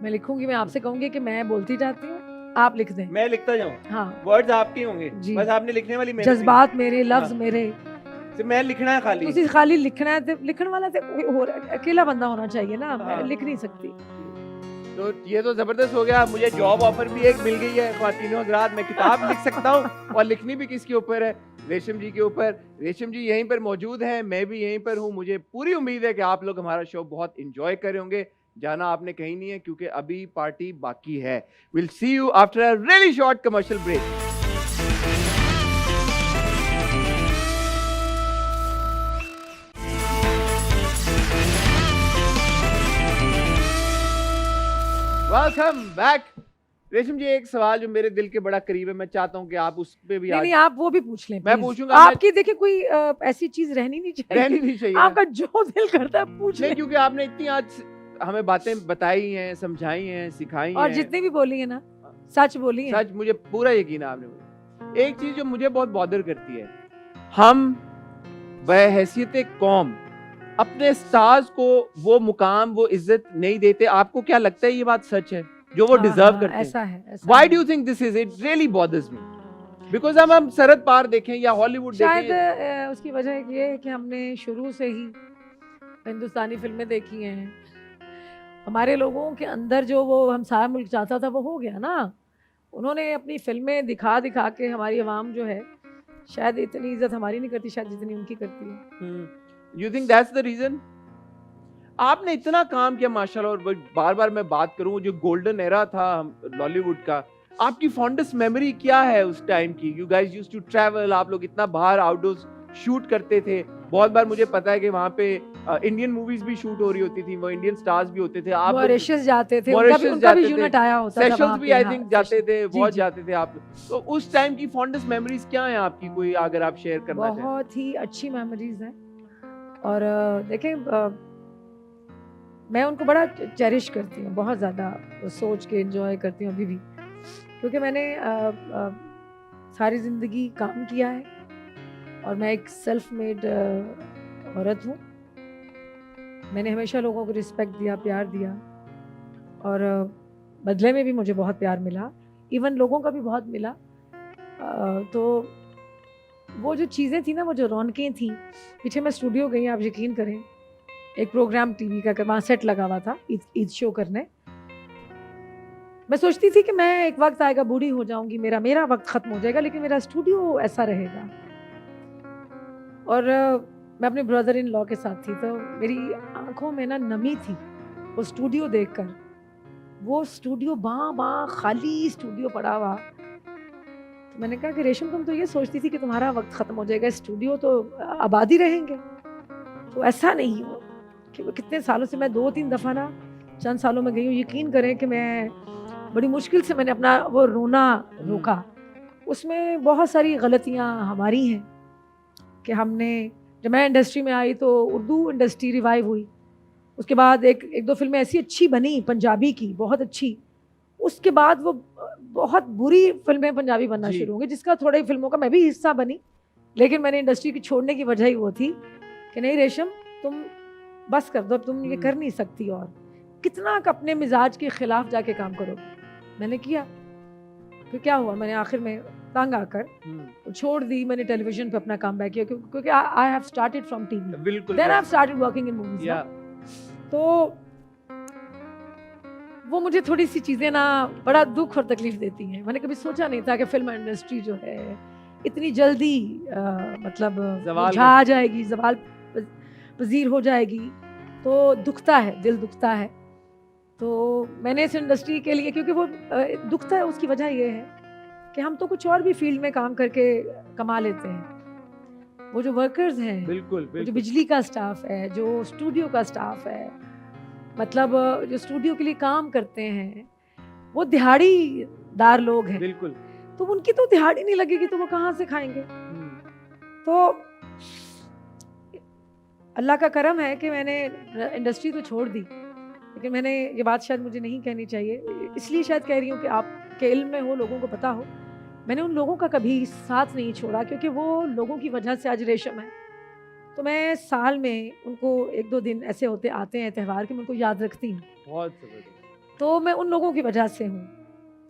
मैं लिखूंगी। मैं आपसे कहूंगी कि मैं बोलती जाती हूँ, आप लिख दें। मैं लिखता जाऊँ? हाँ, वर्ड्स आपके होंगे, जी। बस आपने लिखने वाली मेहनत जज्बात मेरे, लफ्ज मेरे, नहीं। मैं लिखना है खाली। तुसी खाली लिखना है, लिखण वाला ते कोई और अकेला बंदा होना चाहिए ना, मैं लिख नहीं सकती। तो ये तो जबरदस्त हो गया, मुझे जॉब ऑफर भी एक मिल गई है ख्वातीनों हज़रात, मैं किताब लिख सकता हूँ। और लिखनी भी किसके ऊपर है? रेशम जी के ऊपर। रेशम जी यहीं पर मौजूद हैं, मैं भी यहीं पर हूँ। मुझे पूरी उम्मीद है कि आप लोग हमारा शो बहुत इंजॉय कर रहे होंगे। जाना आपने कहीं नहीं है, क्योंकि अभी पार्टी बाकी है। Will see you after a really short commercial break. Welcome back. Resham ji, एक सवाल जो मेरे दिल के बड़ा करीब है, मैं चाहता हूँ कि आप उस पे भी नहीं, आप वो भी पूछ लें। मैं please। पूछूंगा। आपकी देखिए कोई ऐसी चीज रहनी नहीं चाहिए, रहनी नहीं चाहिए। आपका जो दिल करता है पूछ नहीं, लें। क्योंकि आपने इतनी आज हमें बातें बताई हैं, समझाई हैं, सिखाई और हैं। जितनी भी बोली है ना, सच बोली है। सच, मुझे पूरा यकीन है आपने बोली। एक चीज जो मुझे बहुत बॉदर करती है, हम बहैसियत कौम अपने स्टार्स को वो मुकाम, वो इज्जत नहीं देते। आपको क्या लगता है ये बात सच है जो वो डिजर्व करते हैं? ऐसा है। Why do you think this is? It really bothers me, because हम सरहद पार देखें या हॉलीवुड शायद देखें। उसकी वजह ये है कि हमने शुरू से ही हिंदुस्तानी फिल्में देखी हैं। हमारे लोगों के अंदर जो वो हमसाया मुल्क चाहता था वो हो गया ना। उन्होंने अपनी फिल्में दिखा दिखा के हमारी आवाम जो है शायद इतनी इज्जत हमारी नहीं करती, शायद जितनी उनकी करती है। You think that's the reason? आपने इतना काम किया माशाल्लाह, और बार बार मैं बात करूं, जो गोल्डन एरा था लॉलीवुड का, आपकी फॉन्डेस्ट मेमोरी क्या है उस टाइम की? You guys used to travel, आप लोग इतना बाहर आउटडोर्स शूट करते थे। बहुत बार मुझे पता है कि वहाँ पे इंडियन मूवीज भी शूट हो रही होती थी, वो इंडियन स्टार्स भी होते थे। आप मॉरिशस जाते थे, मॉरिशस उनका भी जाते यूनिट थे, आया होता था सेशंस वहाँ भी पे। आई हाँ, थिंक जाते थे, जी, बहुत जी। जाते थे आप। तो उस टाइम की फॉन्डेस्ट मेमोरीज क्या हैं आपकी, कोई अगर आप शेयर करना चाहें? बहुत ही अच्छी मेमोरीज हैं। और देखें, मैं उनको बड़ा चेरिश करती हूँ, बहुत ज़्यादा सोच के एंजॉय करती हूँ अभी भी, क्योंकि मैंने सारी ज़िंदगी काम किया है और मैं एक सेल्फ मेड औरत हूँ। मैंने हमेशा लोगों को रिस्पेक्ट दिया, प्यार दिया, और बदले में भी मुझे बहुत प्यार मिला, इवन लोगों का भी बहुत मिला। तो वो जो चीज़ें थी ना, वो जो रौनकें थी, पीछे मैं स्टूडियो गई, आप यकीन करें, एक प्रोग्राम टीवी का वहाँ सेट लगा हुआ था ईद शो करने। मैं सोचती थी कि मैं एक वक्त आएगा, बूढ़ी हो जाऊंगी, मेरा वक्त खत्म हो जाएगा, लेकिन मेरा स्टूडियो ऐसा रहेगा। और मैं अपने ब्रदर इन लॉ के साथ थी, तो मेरी आंखों में ना नमी थी वो स्टूडियो देखकर। वो स्टूडियो बाँ खाली स्टूडियो पड़ा हुआ। तो मैंने कहा कि रेशम, तुम तो ये सोचती थी कि तुम्हारा वक्त खत्म हो जाएगा, स्टूडियो तो आबादी रहेंगे। तो ऐसा नहीं हो कि वो कितने सालों से, मैं 2-3 दफ़ा ना चंद सालों में गई हूँ। यकीन करें कि मैं बड़ी मुश्किल से मैंने अपना वो रोना रोका। उसमें बहुत सारी गलतियाँ हमारी हैं कि हमने, जब मैं इंडस्ट्री में आई तो उर्दू इंडस्ट्री रिवाइव हुई, उसके बाद एक दो फिल्में ऐसी अच्छी बनी पंजाबी की, बहुत अच्छी। उसके बाद वो बहुत बुरी फिल्में पंजाबी बनना शुरू हो गई, जिसका थोड़ा ही फिल्मों का मैं भी हिस्सा बनी। लेकिन मैंने इंडस्ट्री की छोड़ने की वजह ही वो थी कि नहीं रेशम, तुम बस कर दो, तुम ये कर नहीं सकती, और कितना अपने मिजाज के खिलाफ जाके काम करोगे। मैंने किया, फिर क्या हुआ, मैंने आखिर में तंग आकर तो छोड़ दी। मैंने टेलीविजन पे अपना काम बैक किया, क्योंकि I have started from TV, then I have started working in movies. तो वो मुझे थोड़ी सी चीज़ें ना बड़ा दुख और तकलीफ देती हैं। मैंने कभी सोचा नहीं था कि फिल्म इंडस्ट्री जो है इतनी जल्दी मतलब मुरझा जाएगी, ज़वाल पजीर हो जाएगी। तो दुखता है, दिल दुखता है। तो मैंने इस इंडस्ट्री के लिए, क्योंकि वो दुखता है, उसकी वजह ये है कि हम तो कुछ और भी फील्ड में काम करके कमा लेते हैं। वो जो वर्कर्स हैं, बिल्कुल, जो बिजली का स्टाफ है, जो स्टूडियो का स्टाफ है, मतलब जो स्टूडियो के लिए काम करते हैं, वो दिहाड़ीदार लोग हैं। बिल्कुल। तो उनकी तो दिहाड़ी नहीं लगेगी तो वो कहाँ से खाएंगे। तो अल्लाह का करम है कि मैंने इंडस्ट्री तो छोड़ दी, लेकिन मैंने ये बात शायद मुझे नहीं कहनी चाहिए, इसलिए शायद कह रही हूँ कि आपके इल्म में हो, लोगों को पता हो। मैंने उन लोगों का कभी साथ नहीं छोड़ा, क्योंकि वो लोगों की वजह से आज रेशम है। तो मैं साल में उनको 1-2 दिन ऐसे होते आते हैं त्यौहार के, मैं उनको याद रखती हूँ। बहुत जबरदस्त। तो मैं उन लोगों की वजह से हूँ।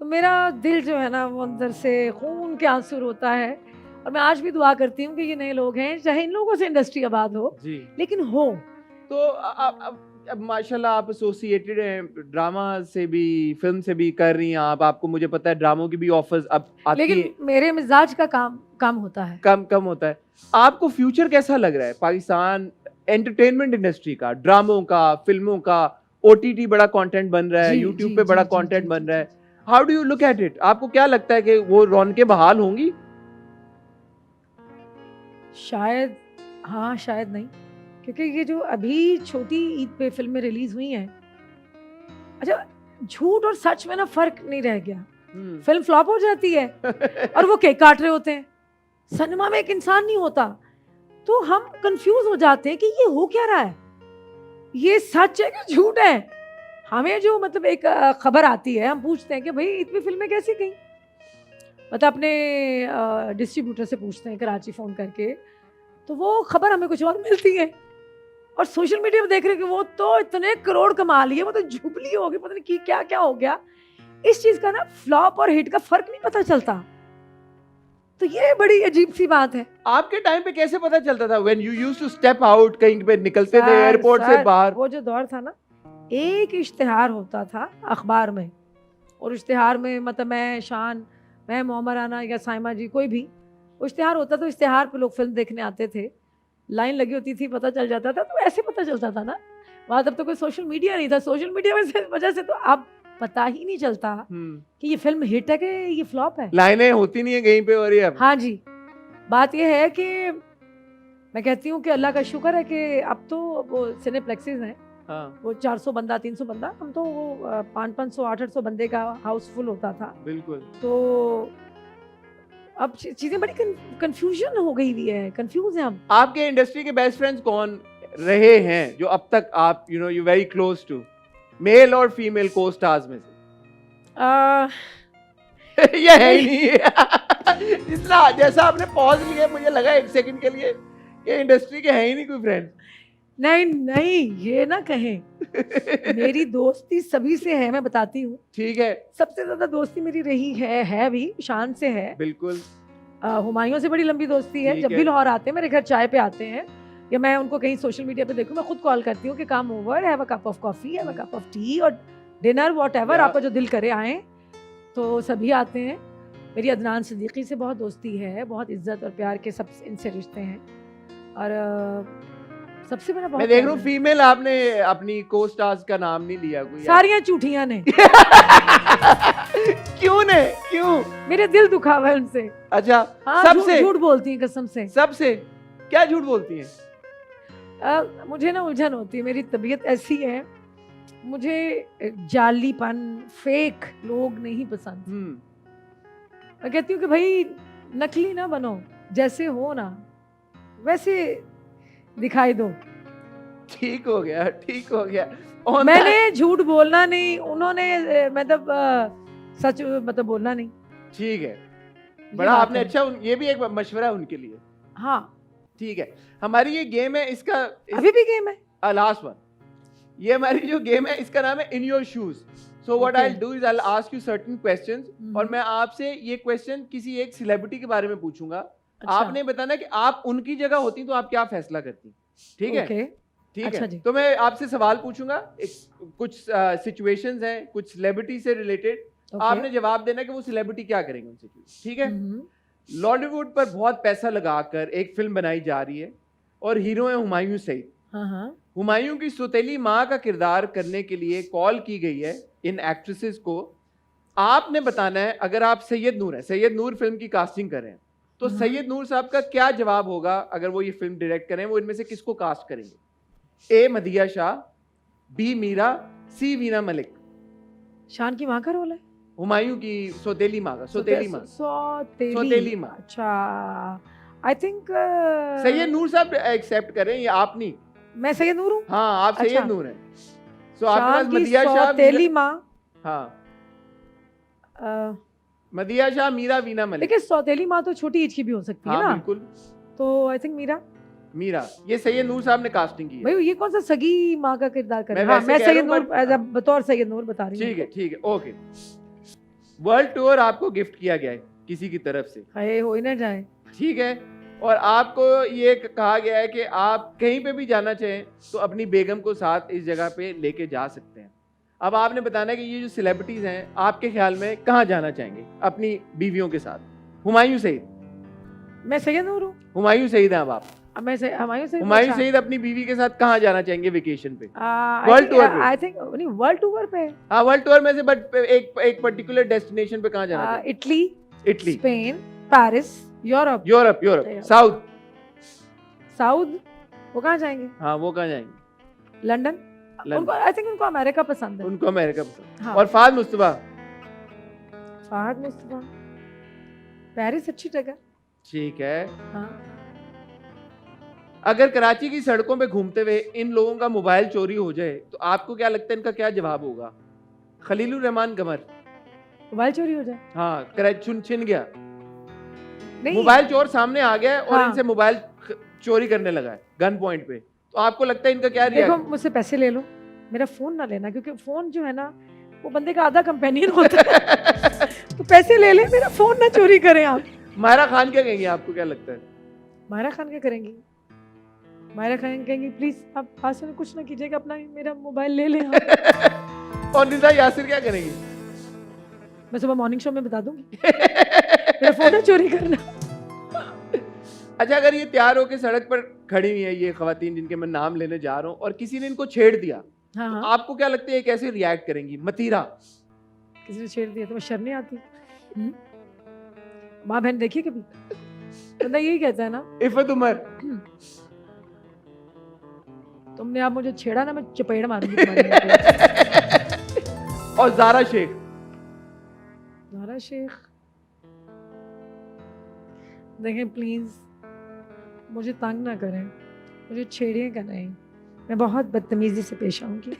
तो मेरा दिल जो है ना, वो अंदर से खून के आंसू रोता है। और मैं आज भी दुआ करती हूँ कि ये नए लोग हैं, चाहे इन लोगों से इंडस्ट्री आबाद हो, लेकिन हो। तो अब माशाल्लाह आप एसोसिएटेड हैं ड्रामा से भी, फिल्म से भी कर रही हैं आप। आपको मुझे पता है ड्रामों की भी ऑफर्स अब आती लेकिन है। मेरे मिजाज का कम होता है, कम होता है। आपको फ्यूचर कैसा लग रहा है पाकिस्तान एंटरटेनमेंट इंडस्ट्री का, ड्रामों का, फिल्मों का? ओटीटी बड़ा कंटेंट बन रहा है, यूट्यूब पे बड़ा कंटेंट बन रहा है। How do you look at it? आपको क्या लगता है कि वो रौनकें बहाल होंगी? शायद हाँ, शायद नहीं, क्योंकि ये जो अभी छोटी ईद पे फिल्में रिलीज हुई हैं, अच्छा झूठ और सच में ना फर्क नहीं रह गया। फिल्म फ्लॉप हो जाती है और वो केक काट रहे होते हैं। सिनेमा में एक इंसान नहीं होता, तो हम कंफ्यूज हो जाते हैं कि ये हो क्या रहा है, ये सच है कि झूठ है। हमें जो मतलब एक खबर आती है, हम पूछते हैं कि भाई इतनी फिल्में कैसी गई, मतलब अपने डिस्ट्रीब्यूटर से पूछते हैं कराची फ़ोन करके, तो वो खबर हमें कुछ और मिलती है। और सोशल मीडिया पे देख रहे हैं कि वो तो इतने करोड़ कमा लिए, वो तो जुबली हो गई, पता नहीं क्या क्या हो गया। इस चीज़ का ना फ्लॉप और हिट का फर्क नहीं पता चलता। तो ये बड़ी अजीब सी बात है। आपके टाइम पे कैसे पता चलता था? When you used to step out, कहीं पे निकलते थे एयरपोर्ट से बाहर, वो जो दौर था ना, एक इश्तिहार होता था अखबार में, और इश्तिहार में मतलब मैं मोहम्मद राना या साइमा जी, कोई भी इश्तिहार होता तो इश्तिहार पे लोग फिल्म देखने आते थे, लाइन लगी होती थी, पता चल जाता था। तो ऐसे पता चलता था ना, वहाँ तब तो कोई सोशल मीडिया नहीं था। सोशल मीडिया में वजह से तो अब पता ही नहीं चलता कि ये फिल्म हिट है कि ये फ्लॉप है। लाइनें होती नहीं है कहीं पे। और ये हाँ जी, बात ये है कि मैं कहती हूँ कि अल्लाह का शुक्र है कि अब तो वो सिनेप्लेक्सेस हैं, वो 400 बंदा 300 बंदा, हम तो वो 500 800 बंदे का हाउसफुल होता था। बिल्कुल। तो अब चीजें बड़ी कंफ्यूजन हो गई हुई है, कंफ्यूज हैं हम। आपके इंडस्ट्री के बेस्ट फ्रेंड्स कौन रहे हैं जो अब तक आप you very close to, male और फीमेल को स्टार्स में से? ये है ही नहीं। इतना जैसा आपने पॉज लिया मुझे लगा एक सेकंड के लिए कि इंडस्ट्री के हैं ही नहीं कोई फ्रेंड। नहीं नहीं, ये ना कहें, मेरी दोस्ती सभी से है, मैं बताती हूँ। ठीक है, सबसे ज्यादा दोस्ती मेरी रही है भी, शान से है। बिल्कुल। हुमायूं से बड़ी लंबी दोस्ती है। ठीक जब है। भी लाहौर आते हैं, मेरे घर चाय पे आते हैं, या मैं उनको कहीं सोशल मीडिया पे देखूं, मैं खुद कॉल करती हूँ कि come over, have a cup of coffee, have a cup of T और डिनर, व्हाटएवर Yeah. आपका जो दिल करे आए। तो सभी आते हैं। मेरी अदनान सिद्दीकी से बहुत दोस्ती है, बहुत इज्जत और प्यार के सब इनसे रिश्ते हैं। और सबसे मेरा बहुत मैं देख प्यार रहा हूँ है। फीमेल आपने अपनी को स्टार्स का नाम नहीं लिया कोई। सारियां झूठियां ने। क्यों ने, क्यों? मेरे दिल दुखा हुआ है उनसे। अच्छा, हाँ, सबसे झूठ बोलती हैं कसम से। सबसे क्या झूठ बोलती हैं? मुझे ना उलझन होती है, मेरी तबीयत ऐसी है, मुझे जालीपन, फेक लोग नहीं पसंद। मैं कहती हूँ कि भाई नकली ना बनो, जैसे हो ना वैसे दिखाई दो। ठीक हो गया, ठीक हो गया। On मैंने that- झूठ बोलना नहीं, उन्होंने मतलब सच मतलब बोलना नहीं। ठीक है, ये बड़ा बात आपने है। अच्छा ये भी एक मशवरा है उनके लिए। हाँ, ठीक है, हमारी ये गेम है, इसका अभी भी गेम है। लास्ट वन, ये हमारी जो गेम है इसका नाम है in your shoes. So what Okay. I do is I ask you certain questions और मैं आपसे ये क्वेश्चन किसी एक सेलिब्रिटी के बारे में पूछूंगा। अच्छा। आपने बताना कि आप उनकी जगह होती तो आप क्या फैसला करती। ठीक है, ओके। ठीक अच्छा है। जी। तो मैं आपसे सवाल पूछूंगा, कुछ सिचुएशंस हैं, कुछ सेलिब्रिटी से रिलेटेड। ओके। आपने जवाब देना कि वो सेलिब्रिटी क्या करेंगे उनसे। ठीक है। हम्म, लॉलीवुड पर बहुत पैसा लगाकर एक फिल्म बनाई जा रही है और हीरो है हुमायूं सईद। हाँ हाँ। हुमायूं की सौतेली माँ का किरदार करने के लिए कॉल की गई है इन एक्ट्रेसेस को। आपने बताना है, अगर आप सैयद नूर है, सैयद नूर फिल्म की कास्टिंग कर रहे हैं, तो सैयद नूर साहब का क्या जवाब होगा अगर वो ये फिल्म डायरेक्ट करें? वो इनमें से किसको कास्ट करेंगे? ए मदिया शाह, बी मीरा, सी वीना मलिक। शान की माँ का रोल है? हुमायूं की सौतेली माँ का, सौतेली माँ, सौतेली माँ। अच्छा, आई थिंक सैयद नूर साहब एक्सेप्ट करें या आप नहीं? मैं सैयद नूर हूँ। हाँ, आप सैयद अच्छा। नूर हैं। सो आपके पास शान की मदिया शाह, सौतेली माँ। हाँ, अ, मदिया शाह, मीरा, वीना मलिक। लेकिन सौतेली माँ तो छोटी एज की भी हो सकती है हाँ ना। बिल्कुल, तो आई थिंक मीरा। मीरा। ये सैयद नूर साहब ने कास्टिंग की है। भाई ये कौन सा सगी माँ का किरदार कर मैं रहा है? हाँ, वैसे मैं कह रहा सैयद हूँ, नूर but- एज अ बतौर सैयद नूर बता रही हूँ। ठीक है, ठीक है, ओके। वर्ल्ड टूर आपको गिफ्ट किया गया है किसी की तरफ से। हाय, हो ही ना जाए। ठीक है, और आपको ये कहा गया है कि आप कहीं पे भी जाना चाहें तो अपनी बेगम को साथ इस जगह पे लेके जा सकते हैं। अब आपने बताना है कि ये जो सेलिब्रिटीज हैं आपके ख्याल में कहाँ जाना चाहेंगे अपनी बीवियों के साथ? हुमायूं सईद, मैं सैयद नूर हूँ। हुमायूं सईद हैं अब आप। अब मैं हुमायूं से हुमायूं सईद अपनी बीवी के साथ कहाँ जाना चाहेंगे वेकेशन पे? वर्ल्ड World tour पे। आई थिंक नहीं, वर्ल्ड टूर पे। हाँ, वर्ल्ड टूर में से, बट एक पर्टिकुलर डेस्टिनेशन पे कहाँ जाना चाहेंगे? Italy, Italy, Spain, Paris, Europe, Europe, Europe, south. South. वो कहाँ जाएंगे? हाँ, वो कहाँ जाएंगे? लंदन। उनको आई थिंक उनको अमेरिका पसंद है। उनको अमेरिका पसंद। हाँ। और फाद मुस्तफा? फहद मुस्तफा, पेरिस अच्छी जगह। ठीक है। हाँ। अगर कराची की सड़कों पे घूमते हुए इन लोगों का मोबाइल चोरी हो जाए तो आपको क्या लगता है इनका क्या जवाब होगा? खलीलुर रहमान कमर। मोबाइल चोरी हो जाए? हाँ, कराची छिन गया, नहीं, मोबाइल चोर सामने आ गया है और हाँ। इनसे मोबाइल चोरी करने लगा है गन पॉइंट पे, तो आपको लगता है इनका क्या देखो रिएक्शन? मुझसे पैसे ले लो, मेरा फोन ना लेना, क्योंकि फोन जो है ना वो बंदे का आधा कंपेनियन होता है। तो पैसे ले ले, मेरा फोन ना चोरी करें आप। मायरा खान क्या कहेंगे, आपको क्या लगता है? मायरा खान क्या करेंगी? मायरा खान कहेंगी प्लीज आप पास में कुछ ना कीजिएगा, अपना मेरा मोबाइल ले लें आप। और निदा यासिर क्या करेंगी? मैं सुबह मॉर्निंग शो में बता दूंगी मेरा फोन ना चोरी करना। अच्छा, अगर ये तैयार होके सड़क पर खड़ी हुई है ये खवातीन जिनके मैं नाम लेने जा रहा हूँ और किसी ने इनको छेड़ दिया, हाँ तो हाँ, आपको क्या लगता है ये कैसे रिएक्ट करेंगी? मतीरा, किसी ने छेड़ दिया तो मैं शर्म नहीं आती? माँ बहन देखी कभी? बंदा यही कहता है ना, इफ़त उमर, तुमने आप मुझे छेड़ा ना, मैं चपेड़ मारूंगी तुम्हारे मुंह पे। और जारा शेख। ज़ारा शेख, देखें प्लीज मुझे तंग ना करें, मुझे छेड़िएगा नहीं, मैं बहुत बदतमीजी से पेश आऊंगी।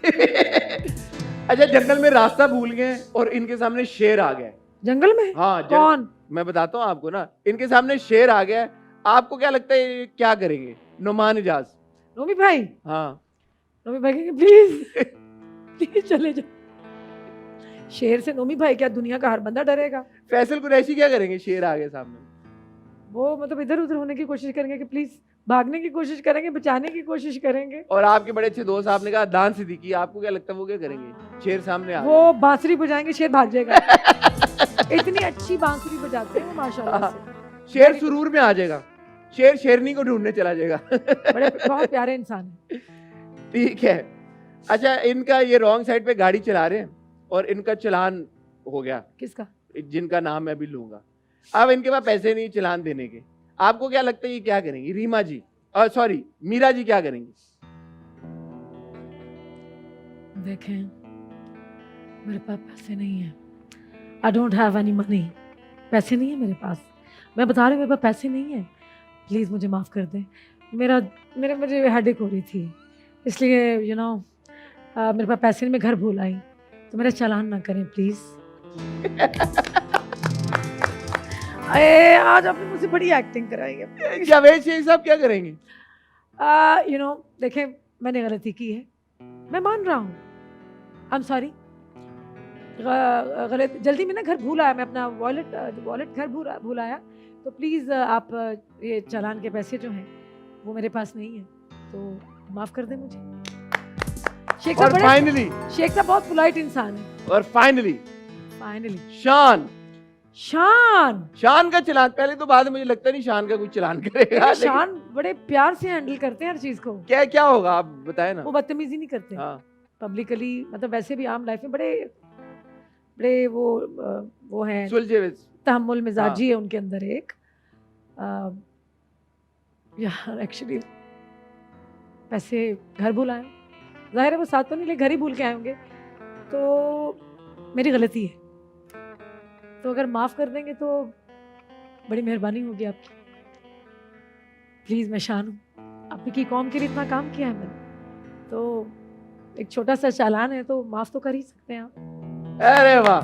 अच्छा, जंगल में रास्ता भूल गए और इनके सामने शेर आ गए। जंगल में? हाँ, कौन? मैं बताता हूँ आपको ना, इनके सामने शेर आ गया है, आपको क्या लगता है ये क्या करेंगे? नुमान इजाज। रोमी भाई, हाँ रोमी भाई कहेंगे प्लीज प्लीज चले जाओ। शेर से नोमी भाई क्या दुनिया का हर बंदा डरेगा। फैसल कुरैशी क्या करेंगे शेर आ गए सामने? वो मतलब इधर उधर होने की कोशिश करेंगे कि प्लीज भागने की कोशिश करेंगे, बचाने की कोशिश करेंगे। और आपके बड़े अच्छे दोस्त आपने कहा दान सिद्दीकी, आपको क्या लगता है वो क्या करेंगे? शेर सामने आ वो बांसुरी बजाएंगे, शेर भाग जाएगा। इतनी अच्छी बांसुरी बजाते हैं वो माशाल्लाह से। गए। शेर सुरूर में आ जाएगा, शेर शेरनी को ढूंढने चला जाएगा। बड़े बहुत प्यारे इंसान है। ठीक है। अच्छा, इनका ये रॉन्ग साइड पे गाड़ी चला रहे हैं और इनका चालान हो गया, किसका? जिनका नाम मैं अभी लूंगा। अब इनके पास पैसे नहीं चालान देने के, आपको क्या लगता है ये क्या करेंगी? रीमा जी, सॉरी मीरा जी क्या करेंगी? देखें, मेरे पास पैसे नहीं है। I don't have any money. पैसे नहीं है मेरे पास, मैं बता रही हूँ मेरे पास पैसे नहीं है। प्लीज़ मुझे माफ़ कर दें। मुझे हेडेक हो रही थी, इसलिए मेरे पास पैसे नहीं, मैं घर भूल आई, तो मेरा चालान ना करें प्लीज़। अरे आज आपने मुझसे बड़ी एक्टिंग कराई है। जावेद शेख साहब क्या करेंगे? देखें, मैंने गलती की है, मैं मान रहा हूँ, आई एम सॉरी। गलत जल्दी में ना घर भूल आया, मैं अपना वॉलेट घर भूल आया, तो प्लीज़ आप ये चालान के पैसे जो हैं वो मेरे पास नहीं है, तो माफ़ कर दें मुझे। शेख साहब और फाइनली, शेख साहब बहुत पोलाइट इंसान है। और फाइनली शान का चालान, पहले तो बाद में मुझे लगता नहीं शान का कोई चालान करेगा। शान बड़े प्यार से हैंडल करते हैं हर चीज़ को। क्या होगा आप बताएं ना। वो बदतमीजी नहीं करते। हाँ। पब्लिकली, मतलब वैसे भी आम लाइफ में बड़े वो हैं, सुलझे हुए। तहम्मुल मिजाजी है उनके अंदर एक। यार एक्चुअली पैसे घर भूल आए, जाहिर है वो साथ तो नहीं ले, घर ही भूल के आए होंगे, तो मेरी गलती है, तो अगर माफ़ कर देंगे तो बड़ी मेहरबानी होगी आपकी। प्लीज़, मैं शान हूँ, आपकी कौम के लिए इतना काम किया है मैंने, तो एक छोटा सा चालान है तो माफ़ तो कर ही सकते हैं आप। अरे वाह,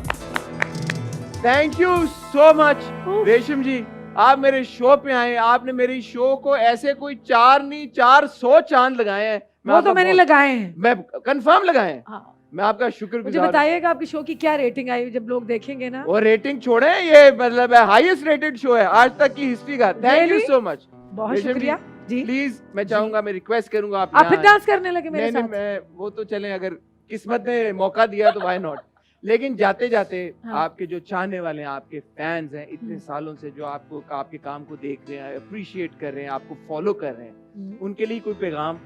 thank you so much Resham जी, आप मेरे शो पे आए, आपने मेरी शो को ऐसे कोई 4 नहीं 400 चांद लगाए हैं। वो तो मैंने लगाए हैं, मैं कंफर्म लगाए हैं। हाँ। मैं आपका मुझे शुक्रगुजार। बताइएगा आपकी शो की क्या रेटिंग आई जब लोग देखेंगे ना। और रेटिंग छोड़े, ये मतलब है हाईएस्ट रेटेड शो है आज तक की हिस्ट्री का। थैंक यू सो मच, बहुत शुक्रिया जी। प्लीज मैं चाहूंगा, मैं रिक्वेस्ट करूंगा आप फिर डांस करने लगे मेरे साथ। मैं वो तो चलें, अगर किस्मत ने मौका दिया तो व्हाई नॉट। लेकिन जाते जाते हाँ। आपके जो चाहने वाले हैं, आपके फैंस हैं इतने सालों से, जो आपके काम को देख रहे हैं, अप्रिशिएट कर रहे हैं, आपको फॉलो कर रहे हैं, उनके लिए कोई पैगाम?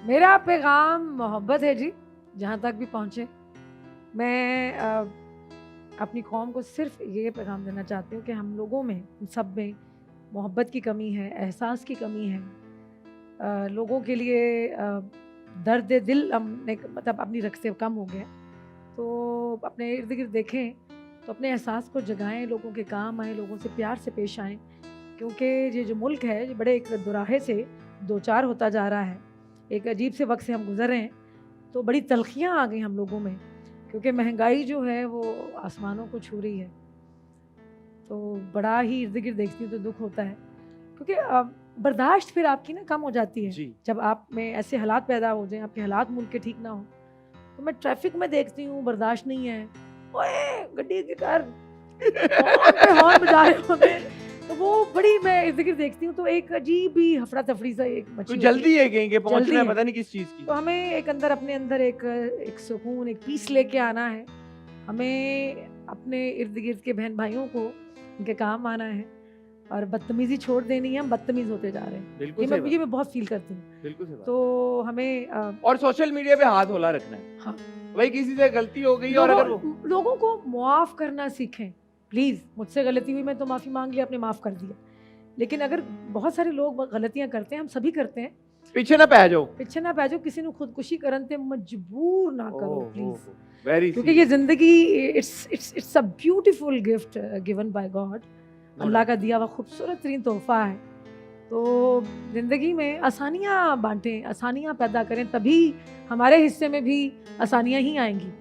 मेरा पैगाम मोहब्बत है जी, जहाँ तक भी पहुँचे। मैं अपनी कौम को सिर्फ ये पैगाम देना चाहती हूँ कि हम लोगों में, हम सब में मोहब्बत की कमी है, एहसास की कमी है। लोगों के लिए दर्द दिल हमने मतलब अपनी रख से कम हो गया, तो अपने इर्द गिर्द देखें तो अपने एहसास को जगाएं, लोगों के काम आएँ, लोगों से प्यार से पेश आएँ, क्योंकि ये जो मुल्क है ये बड़े एक दुराहे से दो चार होता जा रहा है। एक अजीब से वक्त से हम गुजर रहे हैं, तो बड़ी तलखियाँ आ गई हम लोगों में, क्योंकि महंगाई जो है वो आसमानों को छू रही है। तो बड़ा ही इर्द गिर्द देखती हूँ तो दुख होता है, क्योंकि बर्दाश्त फिर आपकी ना कम हो जाती है जी। जब आप में ऐसे हालात पैदा हो जाएं, आपके हालात मुल्क के ठीक ना हो। तो मैं ट्रैफिक में देखती हूँ, बर्दाश्त नहीं है, ओए गड्डी की कार हॉर्न बजा रहे होते हैं, तो वो बड़ी मैं इर्द गिर्द देखती हूँ तो एक अजीब ही हफड़ा तफड़ी सा एक मची तो होती जल्दी है कहीं के पहुंचना जल्दी है, है। पता नहीं किस चीज की। तो हमें एक अंदर अपने अंदर एक सुकून, एक पीस लेके आना है। हमें अपने इर्द गिर्द के बहन भाइयों को उनके काम आना है और बदतमीजी छोड़ देनी है। हम बदतमीज होते जा रहे हैं, बिल्कुल ये सही मैं बहुत फील करती हूँ। बात, बिल्कुल सही बात। तो हमें और सोशल मीडिया पे हाथ होला रखना है। हाँ, भाई किसी से गलती हो गई और अगर लोगों को माफ़ करना सीखें। प्लीज़, मुझसे गलती हुई, मैं तो माफ़ी मांग लिया, आपने माफ़ कर दिया, लेकिन अगर बहुत सारे लोग गलतियां करते हैं, हम सभी करते हैं, पीछे ना पै जाओ, पीछे ना पै जाओ, किसी ने खुदकुशी करन ते मजबूर ना करो प्लीज़, वेरी क्योंकि ये ज़िंदगी it's a beautiful gift given by God, Allah का दिया हुआ खूबसूरत तरीन तोहफा है। तो ज़िंदगी में आसानियाँ बांटें, आसानियाँ पैदा करें, तभी हमारे हिस्से में भी आसानियाँ ही आएंगी।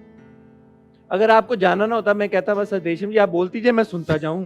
अगर आपको जाना ना होता मैं कहता बस रेशम जी आप बोलती जाए मैं सुनता जाऊं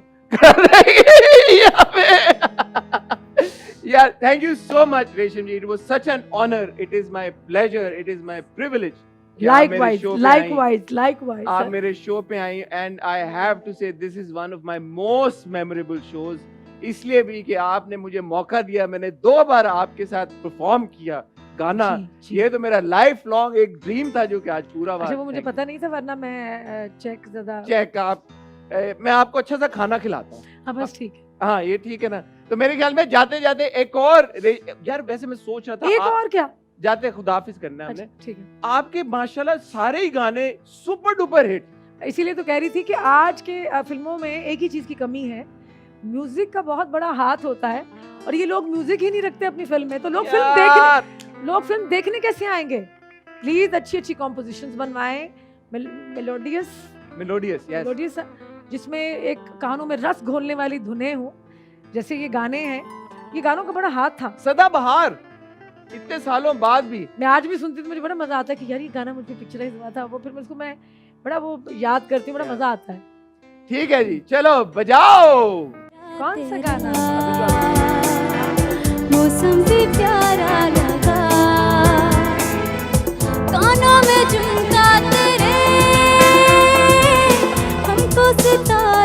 यार thank you so much Resham ji, it was such an honour, it is my pleasure, it is my privilege. Likewise, likewise, likewise. आप sir. मेरे शो पे I and I have to say this is one of my most memorable shows, इसलिए भी कि आपने मुझे मौका दिया, मैंने 2 बार आपके साथ परफॉर्म किया गाना। जी। ये तो मेरा लाइफ लॉन्ग एक ड्रीम था जो कि आज पूरा हुआ। अच्छा वो मुझे पता नहीं था, वरना मैं चेक ज्यादा। चेक आप मैं आपको अच्छा सा खाना खिलाता हूँ। हाँ बस ठीक है। हाँ ये ठीक है ना। तो मेरे ख्याल में जाते जाते एक और यार वैसे मैं सोच रहा था एक और क्या? जाते खुदाफिज करना है हमने। अच्छा, ठीक है। आपके माशाल्लाह सारे ही गाने सुपर डुपर हिट। इसीलिए तो कह रही थी कि आज के फिल्मों में एक ही चीज की कमी है, म्यूजिक का बहुत बड़ा हाथ होता है, और ये लोग म्यूजिक ही नहीं रखते अपनी फिल्म में, तो लोग फिल्म देखने कैसे आएंगे? प्लीज अच्छी अच्छी कॉम्पोजिशंस बनवाएं, मेलोडियस, जिसमें एक कानों में रस घोलने वाली धुनें हो, जैसे ये गाने हैं। ये गानों का बड़ा हाथ था। सदाबहार इतने सालों बाद भी मैं आज भी सुनती तो मुझे बड़ा मजा आता है कि यार ये गाना मुझे पिक्चराइज हुआ था, वो फिर मैं उसको मैं बड़ा वो याद करती हूँ, बड़ा मजा आता है। ठीक है जी, चलो बजाओ। कौन सा गाना? मौसम भी प्यारा लगा, कानों में झुमका तेरे, हमको सितारे